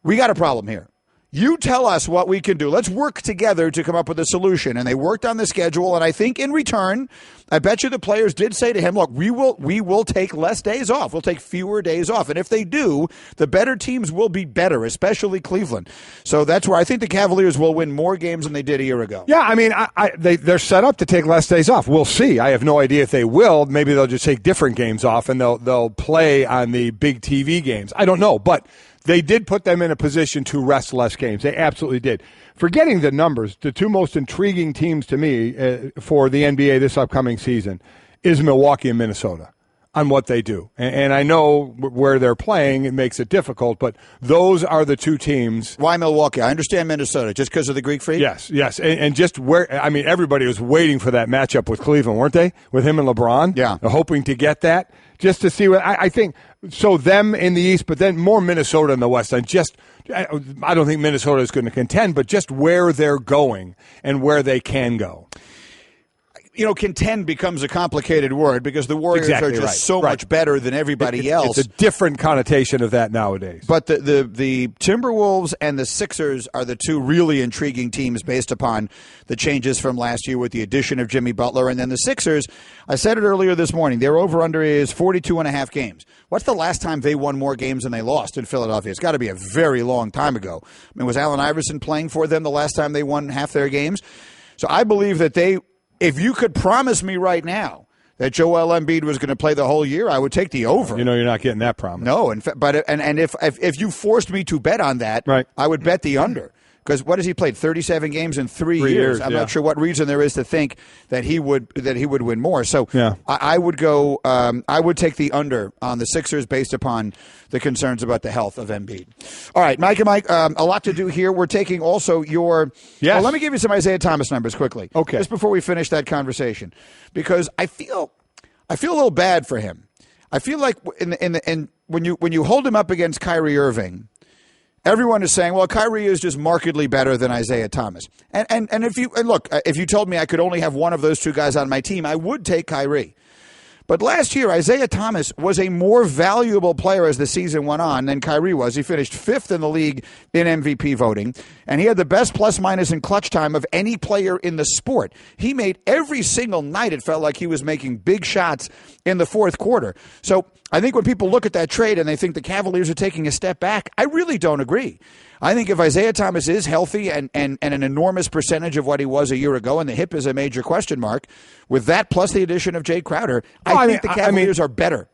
we got a problem here. You tell us what we can do. Let's work together to come up with a solution. And they worked on the schedule, and I think in return, I bet you the players did say to him, look, we will take less days off. We'll take fewer days off. And if they do, the better teams will be better, especially Cleveland. So that's where I think the Cavaliers will win more games than they did a year ago. Yeah, I mean, they're set up to take less days off. We'll see. I have no idea if they will. Maybe they'll just take different games off, and they'll play on the big TV games. I don't know, but they did put them in a position to rest less games. They absolutely did. Forgetting the numbers, the two most intriguing teams to me for the NBA this upcoming season is Milwaukee and Minnesota on what they do. And I know where they're playing, it makes it difficult, but those are the two teams. Why Milwaukee? I understand Minnesota, just because of the Greek Freak? Yes. And just where, I mean, everybody was waiting for that matchup with Cleveland, weren't they? With him and LeBron? Yeah. Hoping to get that. Just to see what I think. So them in the East, but then more Minnesota in the West. I don't think Minnesota is going to contend, but just where they're going and where they can go. You know, contend becomes a complicated word because the Warriors are just so much better than everybody else. It's a different connotation of that nowadays. But the Timberwolves and the Sixers are the two really intriguing teams based upon the changes from last year with the addition of Jimmy Butler. And then the Sixers, I said it earlier this morning, their over-under is 42.5 games. What's the last time they won more games than they lost in Philadelphia? It's got to be a very long time ago. I mean, was Allen Iverson playing for them the last time they won half their games? So I believe that if you could promise me right now that Joel Embiid was going to play the whole year, I would take the over. You know, you're not getting that promise. No, if you forced me to bet on that, right. I would bet the under. Because what has he played? 37 games in 3 years. I'm not sure what reason there is to think that he would win more. So I would go. I would take the under on the Sixers based upon the concerns about the health of Embiid. All right, Mike and Mike, a lot to do here. We're taking also your. Yes. Well, let me give you some Isaiah Thomas numbers quickly. Okay. Just before we finish that conversation, because I feel a little bad for him. I feel like when you hold him up against Kyrie Irving. Everyone is saying, well, Kyrie is just markedly better than Isaiah Thomas. And if you told me I could only have one of those two guys on my team, I would take Kyrie. But last year, Isaiah Thomas was a more valuable player as the season went on than Kyrie was. He finished 5th in the league in MVP voting, and he had the best plus-minus and clutch time of any player in the sport. He made every single night, it felt like he was making big shots in the fourth quarter. So I think when people look at that trade and they think the Cavaliers are taking a step back, I really don't agree. I think if Isaiah Thomas is healthy and an enormous percentage of what he was a year ago, and the hip is a major question mark, with that plus the addition of Jay Crowder, I think the Cavaliers are better.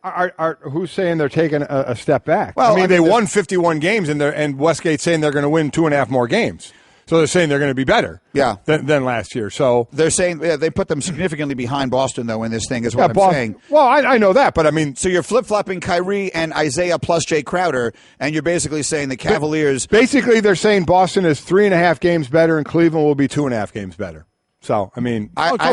Who's saying they're taking a step back? Well, they won 51 games, and Westgate's saying they're going to win 2.5 more games. So they're saying they're going to be better than last year. So they're saying they put them significantly behind Boston, though, in this thing is what I'm saying. Well, I know that, but I mean. So you're flip-flopping Kyrie and Isaiah plus Jay Crowder, and you're basically saying the Cavaliers. Basically, they're saying Boston is 3.5 games better and Cleveland will be 2.5 games better. So, I mean, I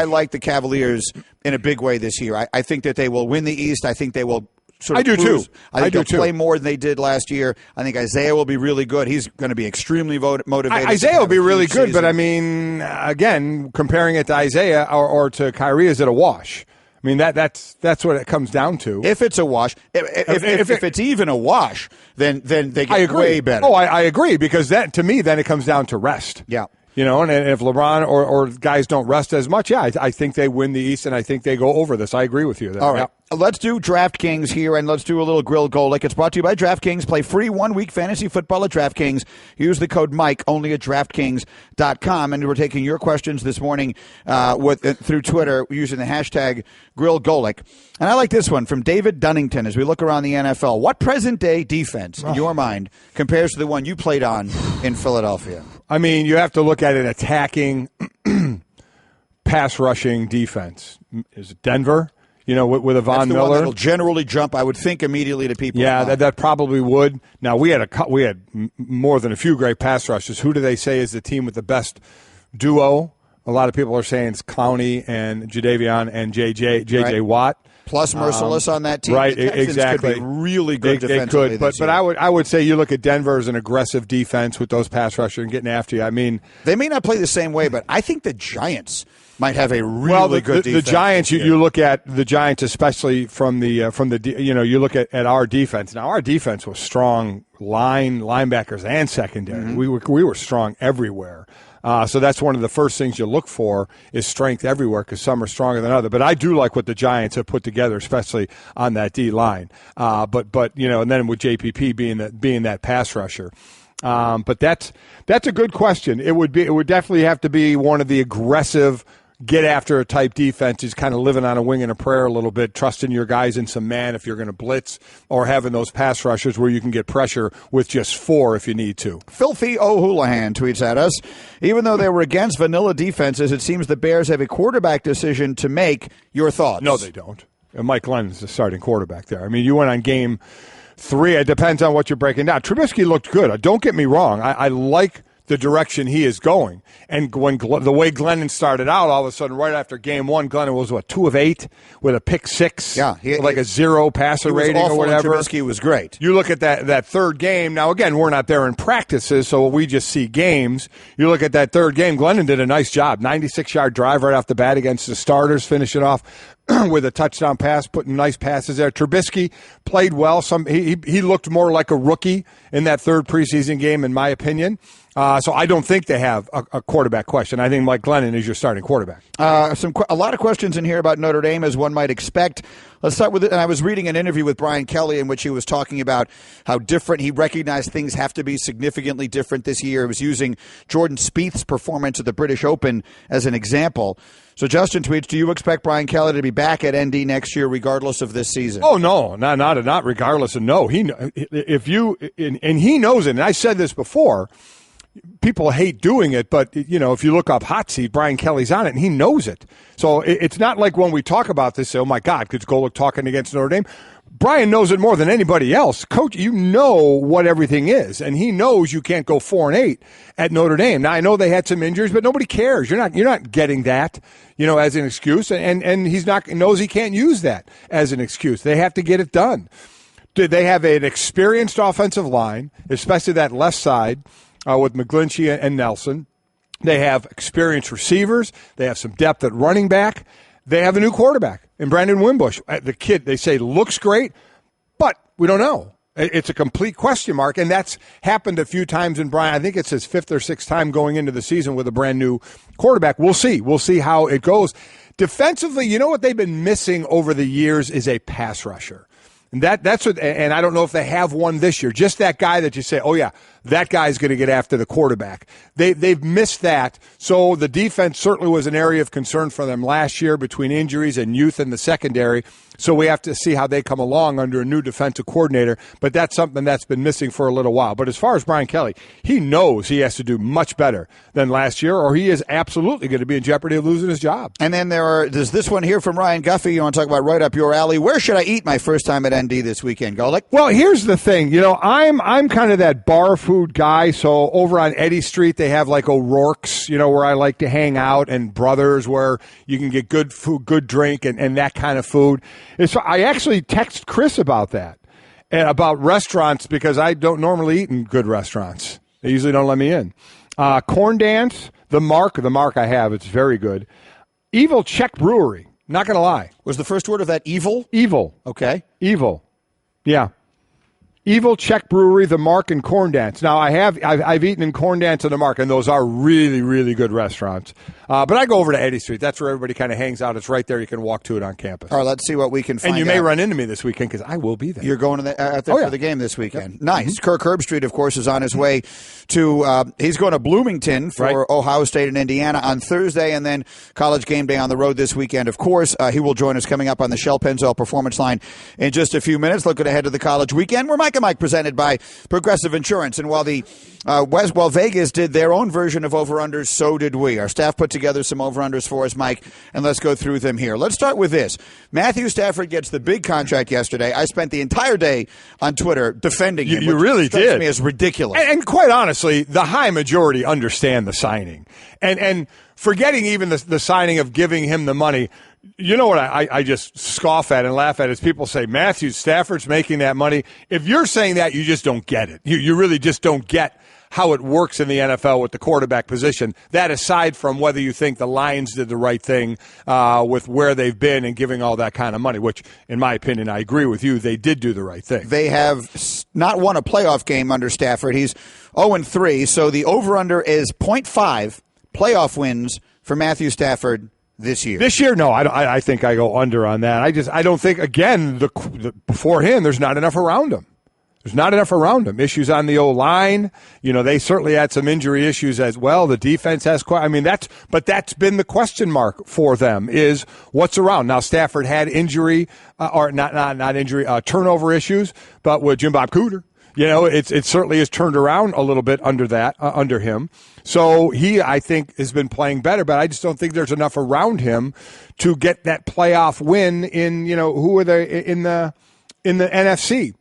like the Cavaliers in a big way this year. I think that they will win the East. I think they will. I do too. I think they'll play more than they did last year. I think Isaiah will be really good. He's going to be extremely motivated. Isaiah will be really good, but I mean, again, comparing it to Isaiah or to Kyrie, is it a wash? I mean, that's what it comes down to. If it's a wash, if it's even a wash, then they get way better. Oh, I agree, because that to me, then it comes down to rest. Yeah. You know, and if LeBron or guys don't rest as much, I think they win the East, and I think they go over this. I agree with you there. All right. Let's do DraftKings here, and let's do a little Grilled Golic. It's brought to you by DraftKings. Play free 1-week fantasy football at DraftKings. Use the code Mike only at DraftKings.com. And we're taking your questions this morning through Twitter using the hashtag Grilled Golic. And I like this one from David Dunnington as we look around the NFL. What present-day defense, in your mind, compares to the one you played on in Philadelphia? I mean, you have to look at an attacking, pass-rushing defense. Is it Denver? You know, with a Von Miller, one that'll generally jump, I would think, immediately to people. Yeah, that probably would. Now we had more than a few great pass rushes. Who do they say is the team with the best duo? A lot of people are saying it's Clowney and Jadeveon and JJ Watt. Plus Merciless on that team. Right, the Texans exactly. Could be really good defensively. They could, but I would say you look at Denver as an aggressive defense with those pass rushers and getting after you. I mean, they may not play the same way, but I think the Giants might have a really good defense. The Giants, you look at the Giants, especially from the you look at our defense. Now our defense was strong, linebackers and secondary. Mm-hmm. We were strong everywhere. So that's one of the first things you look for is strength everywhere, because some are stronger than others. But I do like what the Giants have put together, especially on that D line. But and then with JPP being that pass rusher. But that's a good question. It would definitely have to be one of the aggressive, get after a type defenses, kind of living on a wing and a prayer a little bit, trusting your guys in some man if you're going to blitz, or having those pass rushers where you can get pressure with just 4 if you need to. Filthy O'Houlihan tweets at us, even though they were against vanilla defenses, it seems the Bears have a quarterback decision to make. Your thoughts? No, they don't. And Mike Glennon's the starting quarterback there. I mean, you went on game 3. It depends on what you're breaking down. Trubisky looked good. Don't get me wrong. I like the direction he is going. And when the way Glennon started out, all of a sudden, right after game 1, Glennon was, 2 of 8 with a pick 6? Yeah. Like a 0 passer rating or whatever. Trubisky was great. You look at that third game. Now, again, we're not there in practices, so we just see games. You look at that third game, Glennon did a nice job. 96-yard drive right off the bat against the starters, finish it off with a touchdown pass, putting nice passes there. Trubisky played well. He looked more like a rookie in that third preseason game, in my opinion. So I don't think they have a quarterback question. I think Mike Glennon is your starting quarterback. A lot of questions in here about Notre Dame, as one might expect. Let's start with it. And I was reading an interview with Brian Kelly in which he was talking about how different he recognized things have to be significantly different this year. He was using Jordan Spieth's performance at the British Open as an example. So Justin tweets, do you expect Brian Kelly to be back at ND next year regardless of this season? Oh, no, not regardless of no. He knows it. And I said this before. People hate doing it, but, if you look up hot seat, Brian Kelly's on it, and he knows it. So it's not like when we talk about this, say, oh, my God, could Golick talking against Notre Dame? Brian knows it more than anybody else. Coach, you know what everything is, and he knows you can't go 4-8 at Notre Dame. Now, I know they had some injuries, but nobody cares. You're not getting that, as an excuse, and he's knows he can't use that as an excuse. They have to get it done. They have an experienced offensive line, especially that left side, with McGlinchey and Nelson. They have experienced receivers. They have some depth at running back. They have a new quarterback in Brandon Wimbush. The kid, they say, looks great, but we don't know. It's a complete question mark, and that's happened a few times in Brian. I think it's his fifth or sixth time going into the season with a brand new quarterback. We'll see. We'll see how it goes. Defensively, what they've been missing over the years is a pass rusher. And that's what, and I don't know if they have one this year. Just that guy that you say, oh yeah, that guy's going to get after the quarterback. They've missed that. So the defense certainly was an area of concern for them last year between injuries and youth in the secondary. So we have to see how they come along under a new defensive coordinator. But that's something that's been missing for a little while. But as far as Brian Kelly, he knows he has to do much better than last year, or he is absolutely going to be in jeopardy of losing his job. And then there's this one here from Ryan Guffey. You want to talk about right up your alley. Where should I eat my first time at ND this weekend, Golick? Well, here's the thing. I'm kind of that bar food guy. So over on Eddy Street, they have like O'Rourke's, where I like to hang out, and Brothers, where you can get good food, good drink, and that kind of food. So I actually text Chris about that, and about restaurants, because I don't normally eat in good restaurants. They usually don't let me in. Corn Dance, the Mark I have, it's very good. Evil Czech Brewery, not going to lie. Was the first word of that evil? Evil. Okay. Evil. Yeah. Evil Czech Brewery, the Mark, and Corn Dance. Now, I've eaten in Corn Dance and the Mark, and those are really, really good restaurants. But I go over to Eddy Street. That's where everybody kind of hangs out. It's right there. You can walk to it on campus. All right, let's see what we can find out. And you may run into me this weekend, because I will be there. You're going out there for the game this weekend. Yep. Nice. Mm-hmm. Kirk Herbstreit, of course, is on his way to he's going to Bloomington for Ohio State and Indiana on Thursday, and then College Game Day on the road this weekend. Of course, he will join us coming up on the Shell Pennzoil Performance Line in just a few minutes. Looking ahead to the college weekend, where Mike and Mike presented by Progressive Insurance. And while Vegas did their own version of over-unders, so did we. Our staff put together some over-unders for us, Mike, and let's go through them here. Let's start with this. Matthew Stafford gets the big contract yesterday. I spent the entire day on Twitter defending him. You really did. Strikes me as ridiculous. And quite honestly, the high majority understand the signing. And forgetting even the signing of giving him the money, you know what I just scoff at and laugh at is people say, Matthew Stafford's making that money. If you're saying that, you just don't get it. You really just don't get how it works in the NFL with the quarterback position. That aside from whether you think the Lions did the right thing with where they've been and giving all that kind of money, which, in my opinion, I agree with you, they did do the right thing. They have not won a playoff game under Stafford. He's 0-3, so the over-under is 0.5 playoff wins for Matthew Stafford this year. This year, no. I think I go under on that. I don't think, again, before him, there's not enough around him. There's not enough around him. Issues on the O-line. They certainly had some injury issues as well. The defense has that's been the question mark for them, is what's around. Now, Stafford had injury, or not injury, turnover issues, but with Jim Bob Cooter, it certainly has turned around a little bit under him. So he, I think, has been playing better, but I just don't think there's enough around him to get that playoff win in, who are they in the NFC.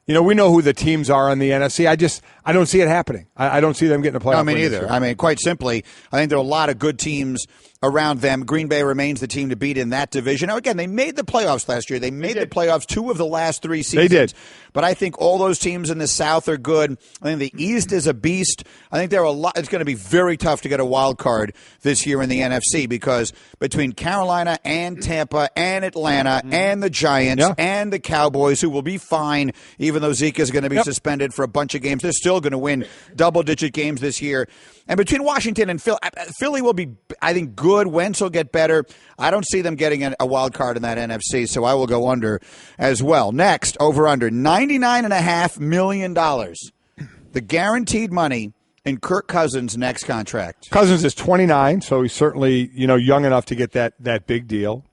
We know who the teams are in the NFC. I don't see it happening. I don't see them getting a playoff win. No, me neither. Quite simply, I think there are a lot of good teams around them. Green Bay remains the team to beat in that division. Now, again, they made the playoffs last year. They made the playoffs 2 of the last 3 seasons. They did. But I think all those teams in the South are good. I think the East is a beast. I think there are a lot. It's going to be very tough to get a wild card this year in the NFC because between Carolina and Tampa and Atlanta and the Giants and the Cowboys, who will be fine, even though Zeke is going to be suspended for a bunch of games, they're still going to win double-digit games this year. And between Washington and Philly will be, I think, good. Wentz will get better. I don't see them getting a wild card in that NFC, so I will go under as well. Next, over-under, $99.5 million. The guaranteed money in Kirk Cousins' next contract. Cousins is 29, so he's certainly young enough to get that big deal.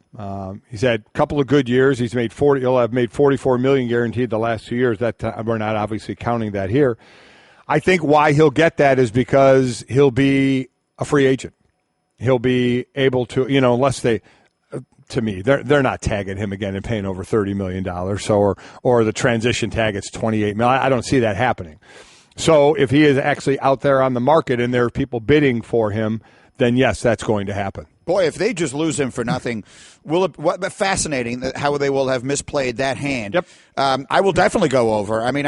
He's had a couple of good years. He'll have made $44 million guaranteed the last 2 years. We're not obviously counting that here. I think why he'll get that is because he'll be a free agent. He'll be able to, unless they, to me, they're not tagging him again and paying over $30 million. So, or the transition tag, it's $28 million. I don't see that happening. So if he is actually out there on the market and there are people bidding for him, then yes, that's going to happen. Boy, if they just lose him for nothing, fascinating how they will have misplayed that hand. Yep. I will definitely go over. I mean,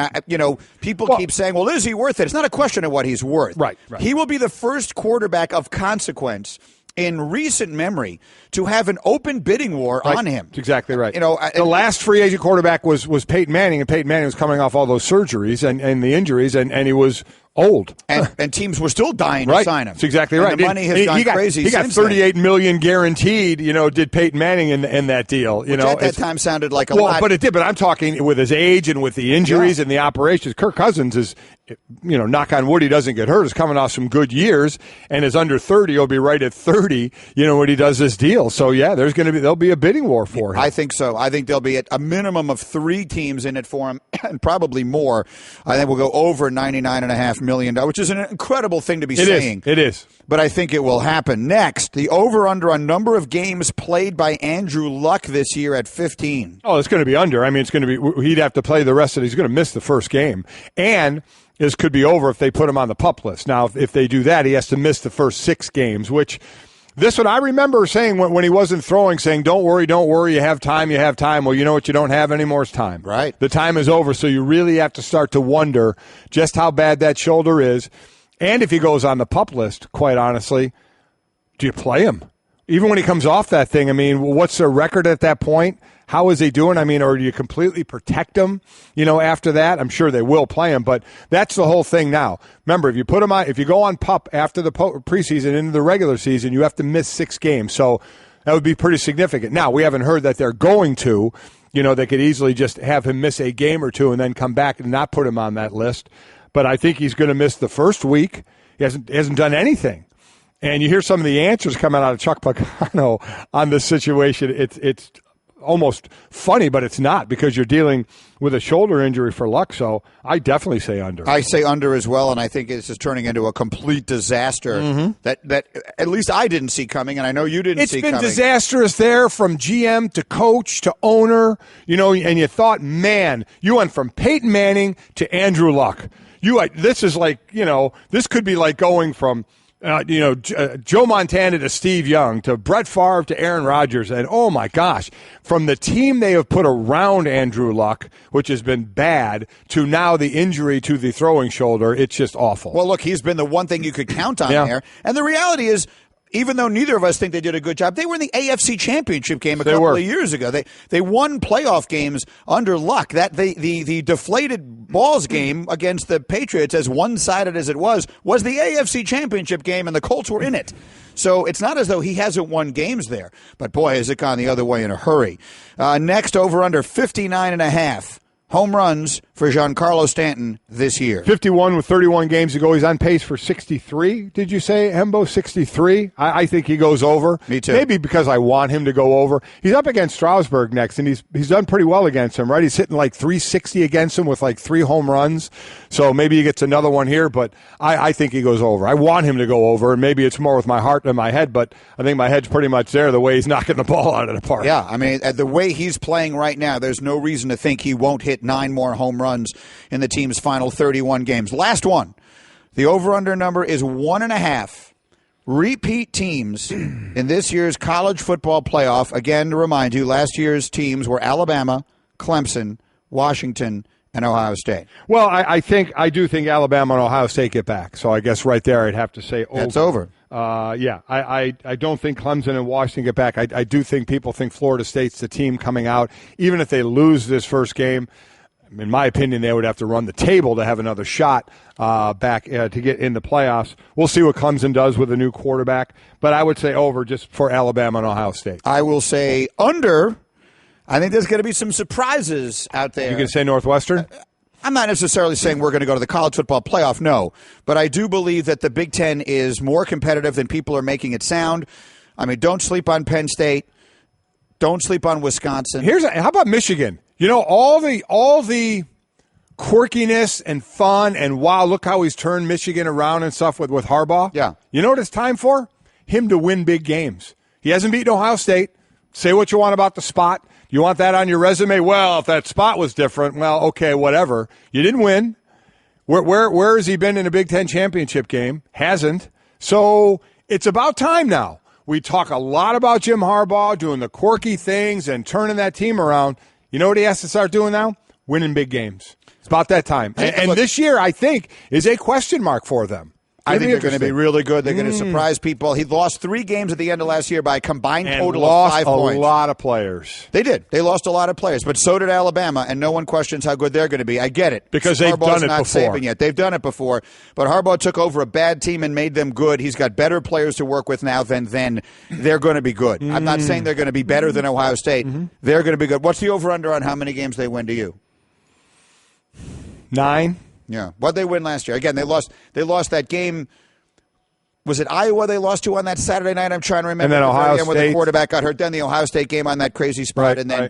people keep saying, well, is he worth it? It's not a question of what he's worth. Right. He will be the first quarterback of consequence in recent memory to have an open bidding war on him. That's exactly right. The last free agent quarterback was Peyton Manning, and Peyton Manning was coming off all those surgeries and the injuries, and he was old. And teams were still dying to sign him. That's exactly right. And the money has gone crazy. He got $38 million guaranteed, did Peyton Manning in that deal. Which at that time sounded like a lot. But it did. But I'm talking with his age and with the injuries and the operations. Kirk Cousins is, knock on wood, he doesn't get hurt, is coming off some good years and is under 30. He'll be right at 30, when he does this deal. So, yeah, there'll be a bidding war for him. I think so. I think there'll be a minimum of 3 teams in it for him and probably more. I think we'll go over $99.5 million, which is an incredible thing to be saying. It is. But I think it will happen. Next, the over-under on number of games played by Andrew Luck this year at 15. Oh, it's going to be under. I mean, it's going to be. He'd have to play the rest of it. He's going to miss the first game. And this could be over if they put him on the PUP list. Now, if they do that, he has to miss the first 6 games, which this one I remember saying when he wasn't throwing, saying, don't worry, you have time. Well, you know what you don't have anymore is time. Right. The time is over, so you really have to start to wonder just how bad that shoulder is. And if he goes on the PUP list, quite honestly, do you play him? Even when he comes off that thing, I mean, what's their record at that point? How is he doing? I mean, or do you completely protect him, after that? I'm sure they will play him, but that's the whole thing now. Remember, if you go on PUP after the preseason into the regular season, you have to miss 6 games. So that would be pretty significant. Now, we haven't heard that they're going to. They could easily just have him miss a game or 2 and then come back and not put him on that list. But I think he's going to miss the first week. He hasn't done anything. And you hear some of the answers coming out of Chuck Pagano on this situation. It's almost funny, but it's not, because you're dealing with a shoulder injury for Luck. So I definitely say under. I say under as well, and I think it's just turning into a complete disaster that at least I didn't see coming, and I know you didn't see coming. It's been disastrous there from GM to coach to owner, and you thought, man, you went from Peyton Manning to Andrew Luck. This is like, this could be like going from Joe Montana to Steve Young to Brett Favre to Aaron Rodgers. And, oh, my gosh, from the team they have put around Andrew Luck, which has been bad, to now the injury to the throwing shoulder, it's just awful. Well, look, he's been the one thing you could count on there. And the reality is, even though neither of us think they did a good job, they were in the AFC Championship game a couple of years ago. They won playoff games under Luck. That the deflated balls game against the Patriots, as one-sided as it was the AFC Championship game, and the Colts were in it. So it's not as though he hasn't won games there. But, boy, has it gone the other way in a hurry. Next, over under 59.5 home runs for Giancarlo Stanton this year. 51 with 31 games to go. He's on pace for 63. Did you say, Hembo? 63? I think he goes over. Me too. Maybe because I want him to go over. He's up against Strasburg next, and he's done pretty well against him, right? He's hitting like 360 against him with like 3 home runs. So maybe he gets another one here, but I think he goes over. I want him to go over, and maybe it's more with my heart than my head, but I think my head's pretty much there the way he's knocking the ball out of the park. Yeah, I mean, the way he's playing right now, there's no reason to think he won't hit 9 more home runs in the team's final 31 games. Last one. The over-under number is 1.5. repeat teams in this year's college football playoff. Again, to remind you, last year's teams were Alabama, Clemson, Washington, and Ohio State. Well, I do think Alabama and Ohio State get back. So I guess right there I'd have to say over. That's over. Yeah, I don't think Clemson and Washington get back. I do think people think Florida State's the team coming out. Even if they lose this first game, in my opinion, they would have to run the table to have another shot back to get in the playoffs. We'll see what Clemson does with a new quarterback. But I would say over just for Alabama and Ohio State. I will say under. I think there's going to be some surprises out there. You can say Northwestern? I'm not necessarily saying we're going to go to the college football playoff, no. But I do believe that the Big Ten is more competitive than people are making it sound. I mean, don't sleep on Penn State. Don't sleep on Wisconsin. How about Michigan? You know, all the quirkiness and fun and wow, look how he's turned Michigan around and stuff with Harbaugh. Yeah. You know what it's time for? Him to win big games. He hasn't beaten Ohio State. Say what you want about the spot. You want that on your resume? Well, if that spot was different, well, okay, whatever. You didn't win. Where has he been in a Big Ten championship game? Hasn't. So it's about time now. We talk a lot about Jim Harbaugh doing the quirky things and turning that team around. You know what he has to start doing now? Winning big games. It's about that time. And this year, I think, is a question mark for them. I think they're going to be really good. They're going to surprise people. He lost 3 games at the end of last year by a combined total of 5 points. A lot of players. They did. They lost a lot of players, but so did Alabama, and no one questions how good they're going to be. I get it. Because they've done it not before. Saban yet. They've done it before, but Harbaugh took over a bad team and made them good. He's got better players to work with now than then. They're going to be good. I'm not saying they're going to be better than Ohio State. They're going to be good. What's the over-under on how many games they win to you? 9. Yeah. What'd they win last year? Again, they lost that game. Was it Iowa they lost to on that Saturday night? I'm trying to remember. And then Ohio State. Where the quarterback got hurt. Then the Ohio State game on that crazy spot. Right, and then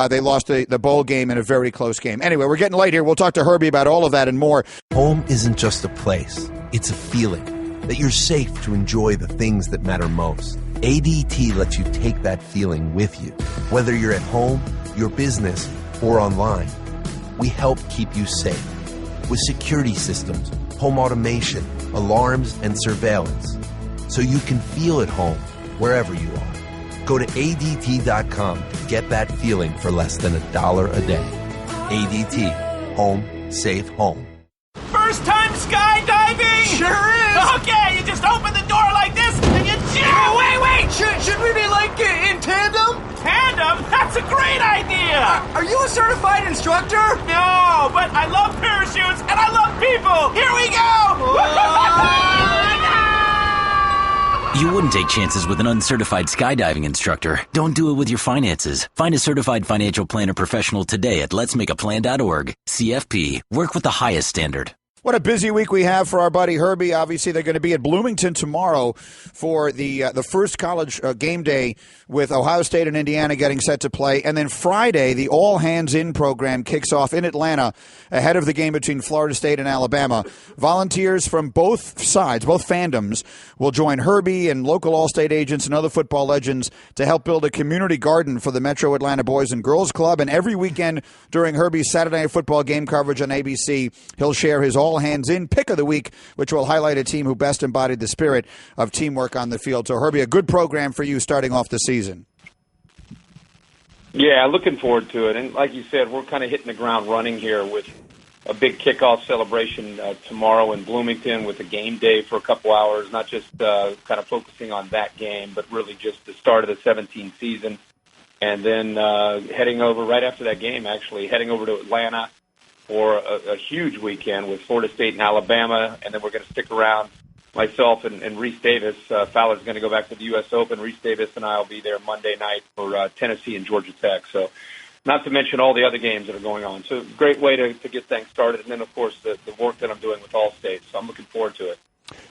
they lost the bowl game in a very close game. Anyway, we're getting late here. We'll talk to Herbie about all of that and more. Home isn't just a place. It's a feeling that you're safe to enjoy the things that matter most. ADT lets you take that feeling with you. Whether you're at home, your business, or online, we help keep you safe. With security systems, home automation, alarms, and surveillance, so you can feel at home wherever you are. Go to ADT.com to get that feeling for less than $1 a day. ADT. Home, safe home. First time skydiving? Sure is. Okay, you just open the door like this and you jump. Wait. Should we be like in tandem? Tandem? That's a great idea. Are you a certified instructor? No, but I love parachutes and I love people. Here we go. You wouldn't take chances with an uncertified skydiving instructor. Don't do it with your finances. Find a certified financial planner professional today at letsmakeaplan.org. CFP. Work with the highest standard. What a busy week we have for our buddy Herbie. Obviously, they're going to be at Bloomington tomorrow for the first college game day with Ohio State and Indiana getting set to play. And then Friday, the All Hands In program kicks off in Atlanta ahead of the game between Florida State and Alabama. Volunteers from both sides, both fandoms, will join Herbie and local All-State agents and other football legends to help build a community garden for the Metro Atlanta Boys and Girls Club. And every weekend during Herbie's Saturday Night Football game coverage on ABC, he'll share his All Hands In pick of the week, which will highlight a team who best embodied the spirit of teamwork on the field. So, Herbie, a good program for you starting off the season. Yeah, looking forward to it. And like you said, we're kind of hitting the ground running here with a big kickoff celebration tomorrow in Bloomington with a game day for a couple hours, not just kind of focusing on that game, but really just the start of the 17th season. And then heading over right after that game, actually, heading over to Atlanta for a huge weekend with Florida State and Alabama. And then we're going to stick around, myself and Reese Davis. Fowler's going to go back to the U.S. Open. Reese Davis and I will be there Monday night for Tennessee and Georgia Tech. So not to mention all the other games that are going on. So great way to get things started. And then, of course, the work that I'm doing with All-State. So I'm looking forward to it.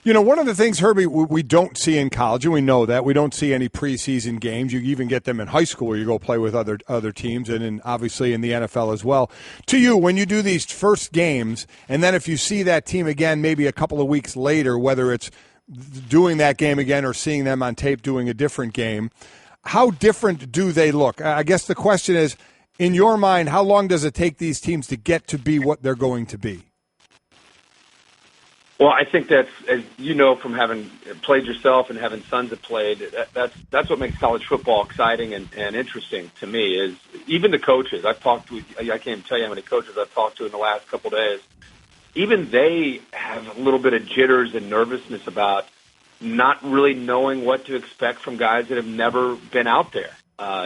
You know, one of the things, Herbie, we don't see in college, and we know that, we don't see any preseason games. You even get them in high school where you go play with other teams, and obviously in the NFL as well. To you, when you do these first games, and then if you see that team again maybe a couple of weeks later, whether it's doing that game again or seeing them on tape doing a different game, how different do they look? I guess the question is, in your mind, how long does it take these teams to get to be what they're going to be? Well, I think that's, as you know from having played yourself and having sons that played, that's what makes college football exciting and interesting to me is even the coaches. I've talked to, I can't even tell you how many coaches I've talked to in the last couple of days. Even they have a little bit of jitters and nervousness about not really knowing what to expect from guys that have never been out there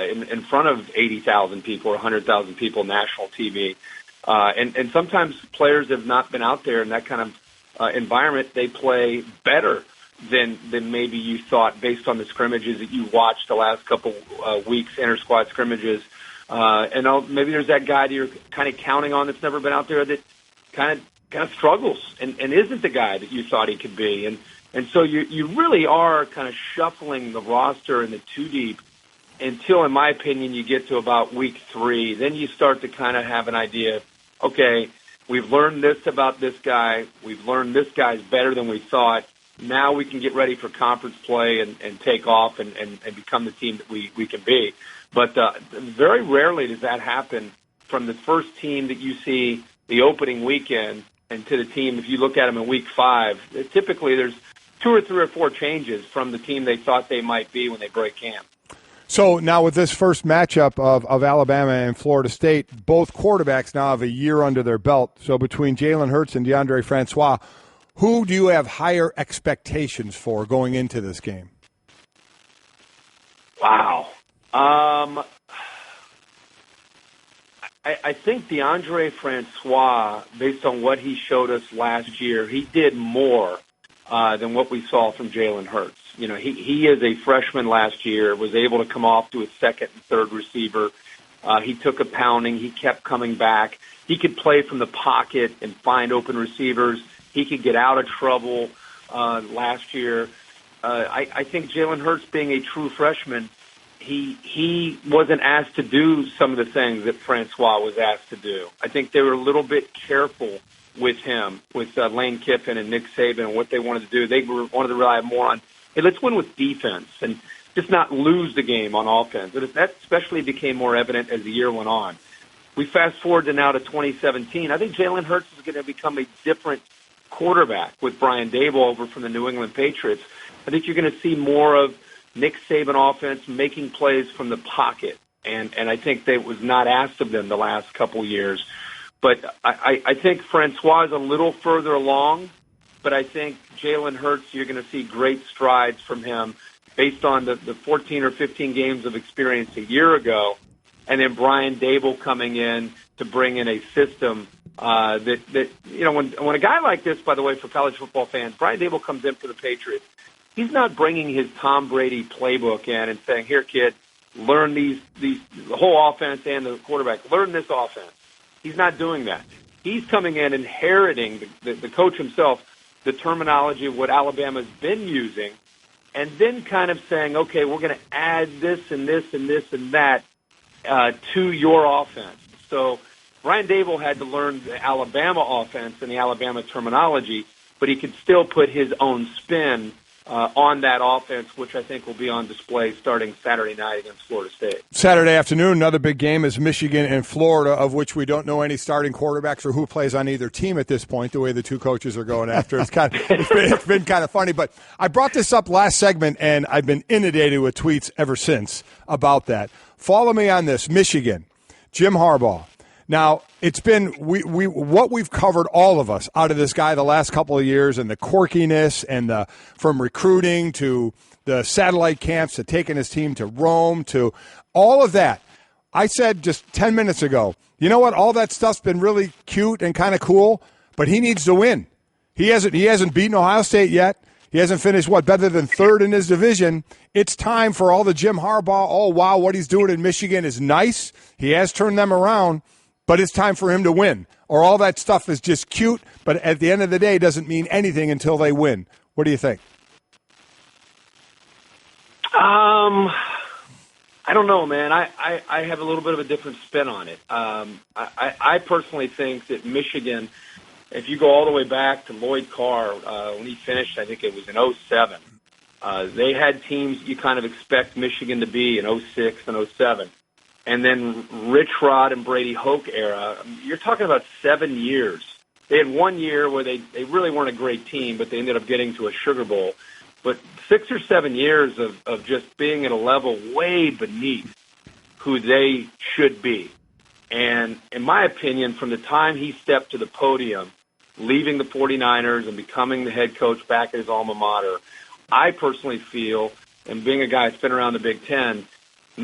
in front of 80,000 people or 100,000 people, national TV. And sometimes players have not been out there in that kind of environment. They play better than maybe you thought based on the scrimmages that you watched the last couple weeks, inter-squad scrimmages. And maybe there's that guy that you're kind of counting on that's never been out there that kind of struggles and isn't the guy that you thought he could be. And so you really are kind of shuffling the roster in the two deep until, in my opinion, you get to about week 3. Then you start to kind of have an idea, okay, we've learned this about this guy. We've learned this guy's better than we thought. Now we can get ready for conference play and take off and become the team that we can be. But very rarely does that happen from the first team that you see the opening weekend and to the team, if you look at them in week 5, typically there's 2 or 3 or 4 changes from the team they thought they might be when they break camp. So now with this first matchup of Alabama and Florida State, both quarterbacks now have a year under their belt. So between Jalen Hurts and DeAndre Francois, who do you have higher expectations for going into this game? Wow. I think DeAndre Francois, based on what he showed us last year, he did more than what we saw from Jalen Hurts. You know, he is a freshman last year, was able to come off to his second and third receiver. He took a pounding. He kept coming back. He could play from the pocket and find open receivers. He could get out of trouble last year. I think Jalen Hurts, being a true freshman, he wasn't asked to do some of the things that Francois was asked to do. I think they were a little bit careful with him, with Lane Kiffin and Nick Saban and what they wanted to do. They wanted to rely more on, hey, let's win with defense and just not lose the game on offense. And that especially became more evident as the year went on. We fast forward to now to 2017. I think Jalen Hurts is going to become a different quarterback with Brian Daboll over from the New England Patriots. I think you're going to see more of Nick Saban offense making plays from the pocket. And I think that was not asked of them the last couple years. But I think Francois is a little further along, but I think Jalen Hurts, you're going to see great strides from him based on the 14 or 15 games of experience a year ago, and then Brian Daboll coming in to bring in a system that you know, when a guy like this, by the way, for college football fans, Brian Daboll comes in for the Patriots, he's not bringing his Tom Brady playbook in and saying, here, kid, learn the whole offense and the quarterback, learn this offense. He's not doing that. He's coming in inheriting the coach himself, the terminology of what Alabama's been using, and then kind of saying, okay, we're going to add this and this and this and that to your offense. So Brian Daboll had to learn the Alabama offense and the Alabama terminology, but he could still put his own spin on that offense, which I think will be on display starting Saturday night against Florida State. Saturday afternoon, another big game is Michigan and Florida, of which we don't know any starting quarterbacks or who plays on either team at this point, the way the two coaches are going after. It's been kind of funny. But I brought this up last segment, and I've been inundated with tweets ever since about that. Follow me on this. Michigan, Jim Harbaugh. Now, it's been what we've covered, all of us, out of this guy the last couple of years, and the quirkiness and from recruiting to the satellite camps to taking his team to Rome to all of that. I said just 10 minutes ago, you know what? All that stuff's been really cute and kind of cool, but he needs to win. He hasn't beaten Ohio State yet. He hasn't finished, better than third in his division. It's time for all the Jim Harbaugh, oh, wow, what he's doing in Michigan is nice. He has turned them around. But it's time for him to win, or all that stuff is just cute, but at the end of the day, doesn't mean anything until they win. What do you think? I don't know, man. I have a little bit of a different spin on it. I personally think that Michigan, if you go all the way back to Lloyd Carr, when he finished, I think it was in 2007, they had teams you kind of expect Michigan to be in 2006 and 2007. And then Rich Rod and Brady Hoke era, you're talking about 7 years They had one year where they really weren't a great team, but they ended up getting to a Sugar Bowl. But 6 or 7 years of just being at a level way beneath who they should be. And in my opinion, from the time he stepped to the podium, leaving the 49ers and becoming the head coach back at his alma mater, I personally feel, and being a guy that's been around the Big Ten, the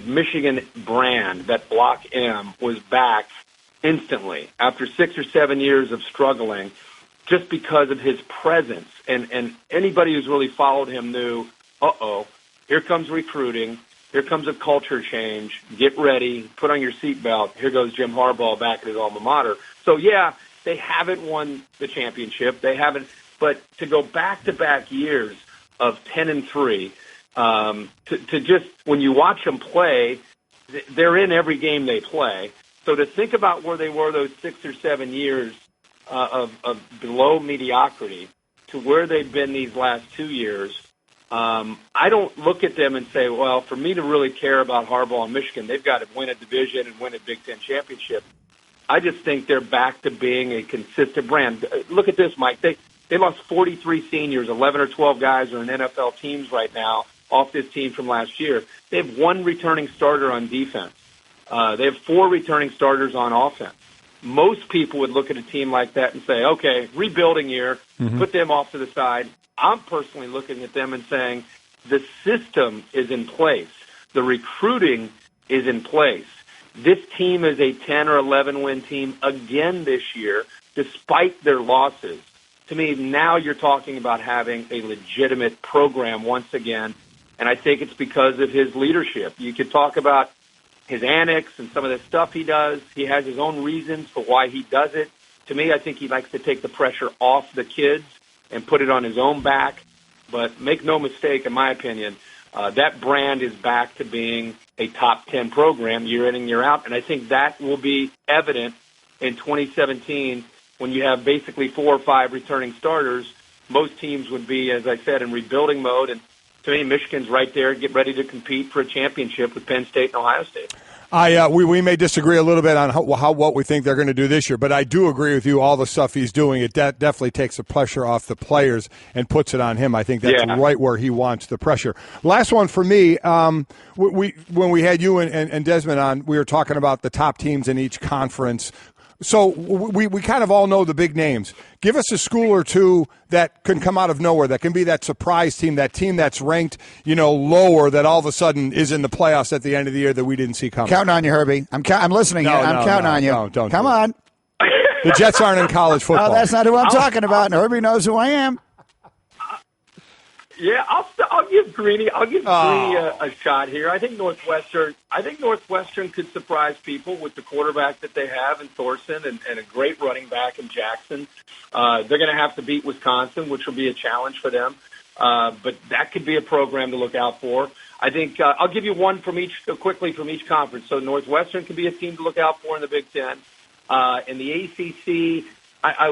Michigan brand, that Block M, was back instantly after 6 or 7 years of struggling just because of his presence. And anybody who's really followed him knew, here comes recruiting. Here comes a culture change. Get ready. Put on your seatbelt. Here goes Jim Harbaugh back at his alma mater. So, yeah, they haven't won the championship. They haven't. But to go back-to-back years of 10-3, to just when you watch them play, they're in every game they play. So to think about where they were those 6 or 7 years of below mediocrity to where they've been these last 2 years, I don't look at them and say, well, for me to really care about Harbaugh and Michigan, they've got to win a division and win a Big Ten championship. I just think they're back to being a consistent brand. Look at this, Mike. They lost 43 seniors. 11 or 12 guys are in NFL teams right now off this team from last year. They have one returning starter on defense. They have 4 returning starters on offense. Most people would look at a team like that and say, okay, rebuilding year, put them off to the side. I'm personally looking at them and saying the system is in place. The recruiting is in place. This team is a 10 or 11 win team again this year, despite their losses. To me, now you're talking about having a legitimate program once again, and I think it's because of his leadership. You could talk about his annex and some of the stuff he does. He has his own reasons for why he does it. To me, I think he likes to take the pressure off the kids and put it on his own back. But make no mistake, in my opinion, that brand is back to being a top 10 program year in and year out. And I think that will be evident in 2017 when you have basically 4 or 5 returning starters. Most teams would be, as I said, in rebuilding mode. And to me, Michigan's right there, get ready to compete for a championship with Penn State and Ohio State. We may disagree a little bit on what we think they're going to do this year, but I do agree with you. All the stuff he's doing, it definitely takes the pressure off the players and puts it on him. I think that's right where he wants the pressure. Last one for me. When we had you and Desmond on, we were talking about the top teams in each conference. So we kind of all know the big names. Give us a school or two that can come out of nowhere, that can be that surprise team, that team that's ranked, lower, that all of a sudden is in the playoffs at the end of the year that we didn't see coming. Counting on you, Herbie. I'm listening. I'm counting on you. No, don't. Come on. The Jets aren't in college football. No, that's not who I'm talking about, and Herbie knows who I am. Yeah, I'll give Greeny a shot here. I think Northwestern could surprise people with the quarterback that they have in Thorson and a great running back in Jackson. They're going to have to beat Wisconsin, which will be a challenge for them. But that could be a program to look out for. I think I'll give you one quickly from each conference. So Northwestern could be a team to look out for in the Big Ten. In the ACC,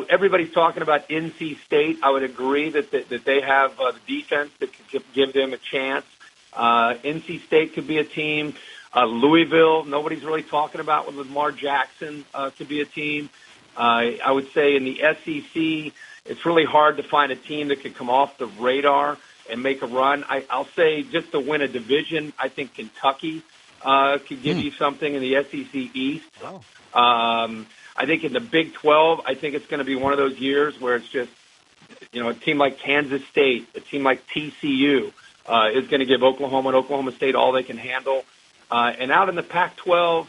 everybody's talking about NC State. I would agree that they have the defense that could give them a chance. NC State could be a team. Louisville, nobody's really talking about with Lamar Jackson, could be a team. I would say in the SEC, it's really hard to find a team that could come off the radar and make a run. I'll say just to win a division, I think Kentucky could give you something in the SEC East. Oh. I think in the Big 12, I think it's going to be one of those years where it's just, a team like Kansas State, a team like TCU is going to give Oklahoma and Oklahoma State all they can handle. And out in the Pac-12,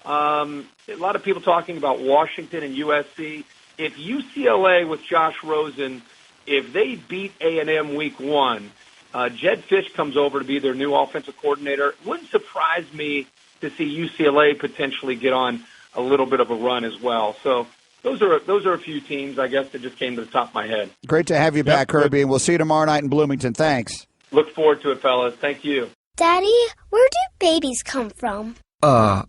a lot of people talking about Washington and USC. If UCLA with Josh Rosen, if they beat A&M week 1, Jed Fish comes over to be their new offensive coordinator. It wouldn't surprise me to see UCLA potentially get on a little bit of a run as well. So those are a few teams, I guess, that just came to the top of my head. Great to have you back, Herbie, and we'll see you tomorrow night in Bloomington. Thanks. Look forward to it, fellas. Thank you. Daddy, where do babies come from? Honey?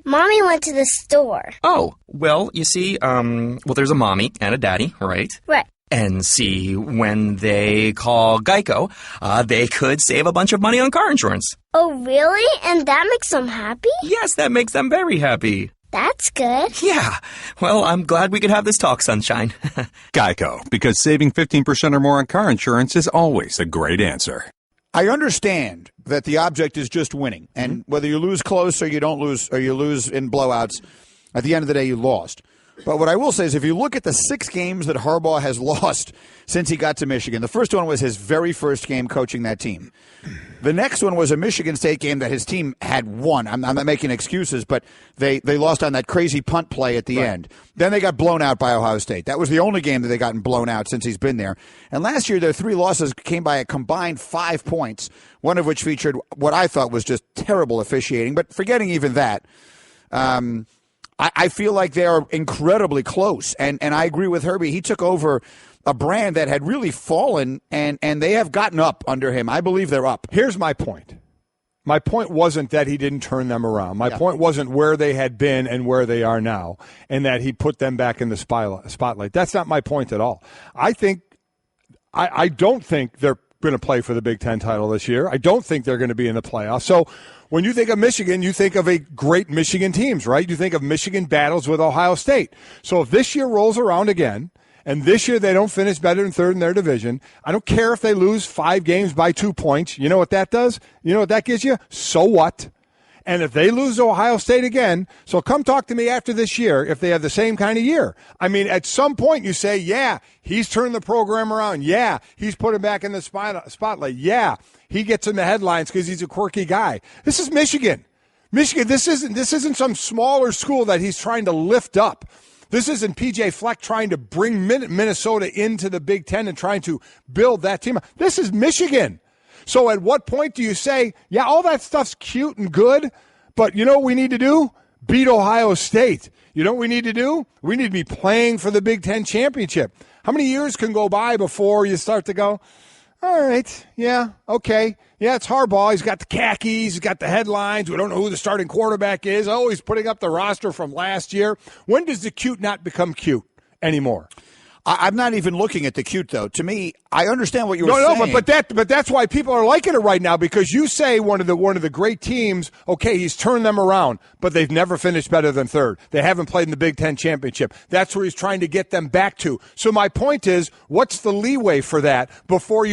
Mommy went to the store. Oh, well, you see, there's a mommy and a daddy, right? Right. And see, when they call Geico, they could save a bunch of money on car insurance. Oh, really? And that makes them happy? Yes, that makes them very happy. That's good. Yeah. Well, I'm glad we could have this talk, Sunshine. Geico, because saving 15% or more on car insurance is always a great answer. I understand that the object is just winning, and whether you lose close or you don't lose, or you lose in blowouts, at the end of the day, you lost. But what I will say is if you look at the 6 games that Harbaugh has lost since he got to Michigan, the first one was his very first game coaching that team. The next one was a Michigan State game that his team had won. I'm not making excuses, but they lost on that crazy punt play at the end. Then they got blown out by Ohio State. That was the only game that they gotten blown out since he's been there. And last year, their 3 losses came by a combined 5 points, one of which featured what I thought was just terrible officiating. But forgetting even that, I feel like they are incredibly close. And I agree with Herbie. He took over a brand that had really fallen, and they have gotten up under him. I believe they're up. Here's my point. My point wasn't that he didn't turn them around. My point wasn't where they had been and where they are now, and that he put them back in the spotlight. That's not my point at all. I don't think they're going to play for the Big Ten title this year. I don't think they're going to be in the playoffs. So when you think of Michigan, you think of a great Michigan teams, right? You think of Michigan battles with Ohio State. So if this year rolls around again, and this year they don't finish better than third in their division, I don't care if they lose 5 games by 2 points. You know what that does? You know what that gives you? So what? And if they lose to Ohio State again, so come talk to me after this year if they have the same kind of year. I mean, at some point you say, yeah, he's turned the program around. Yeah, he's put him back in the spotlight. Yeah, he gets in the headlines because he's a quirky guy. This is Michigan. Michigan, this isn't some smaller school that he's trying to lift up. This isn't P.J. Fleck trying to bring Minnesota into the Big Ten and trying to build that team. This is Michigan. So at what point do you say, yeah, all that stuff's cute and good, but you know what we need to do? Beat Ohio State. You know what we need to do? We need to be playing for the Big Ten championship. How many years can go by before you start to go, all right, yeah, okay. Yeah, it's Harbaugh. He's got the khakis. He's got the headlines. We don't know who the starting quarterback is. Oh, he's putting up the roster from last year. When does the cute not become cute anymore? I'm not even looking at the cute, though. To me, I understand what you were saying. No, but that's why people are liking it right now, because you say one of the great teams, okay, he's turned them around, but they've never finished better than third. They haven't played in the Big Ten championship. That's where he's trying to get them back to. So my point is, what's the leeway for that before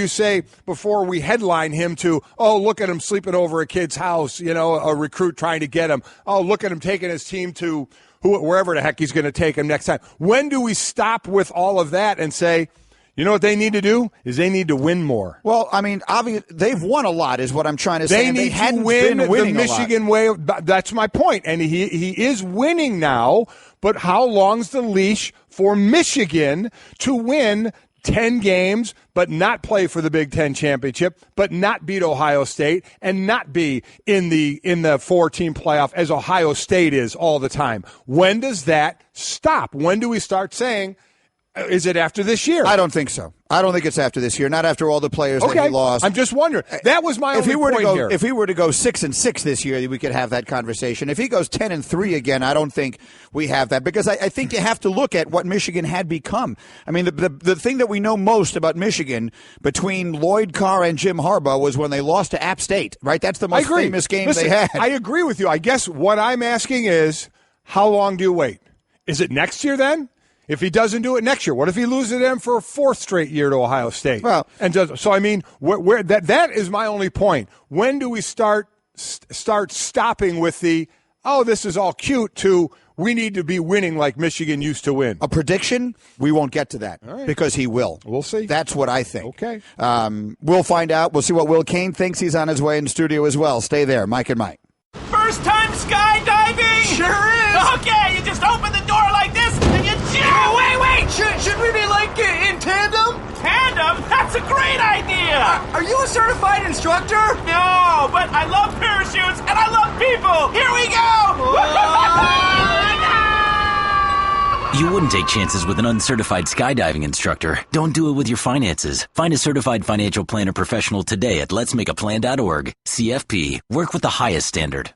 we headline him to, oh, look at him sleeping over a kid's house, you know, a recruit trying to get him. Oh, look at him taking his team to wherever the heck he's going to take him next time. When do we stop with all of that and say, you know what they need to do is they need to win more? Well, I mean, obviously, they've won a lot is what I'm trying to say. They need to win the Michigan way. That's my point. And he is winning now, but how long's the leash for Michigan to win 10 games, but not play for the Big Ten championship, but not beat Ohio State, and not be in the 4-team playoff as Ohio State is all the time? When does that stop? When do we start saying, is it after this year? I don't think so. I don't think it's after this year. Not after all the players that he lost. I'm just wondering. That was my only point here. If he were to go 6-6 this year, we could have that conversation. If he goes 10-3 again, I don't think we have that, because I think you have to look at what Michigan had become. I mean, the thing that we know most about Michigan between Lloyd Carr and Jim Harbaugh was when they lost to App State, right? That's the most famous game they had. I agree with you. I guess what I'm asking is, how long do you wait? Is it next year then? If he doesn't do it next year, what if he loses them for a 4th straight year to Ohio State? Well, so I mean, where that is my only point. When do we start stopping with the, oh, this is all cute, to we need to be winning like Michigan used to win? A prediction? We won't get to that because he will. We'll see. That's what I think. Okay. We'll find out. We'll see what Will Kane thinks. He's on his way in the studio as well. Stay there. Mike and Mike. First time skydiving? Sure is. Okay, you just open the door like this and you jump. Wait. Should we be like in tandem? Tandem? That's a great idea. Are you a certified instructor? No, but I love parachutes and I love people. Here we go. You wouldn't take chances with an uncertified skydiving instructor. Don't do it with your finances. Find a certified financial planner professional today at letsmakeaplan.org. CFP. Work with the highest standard.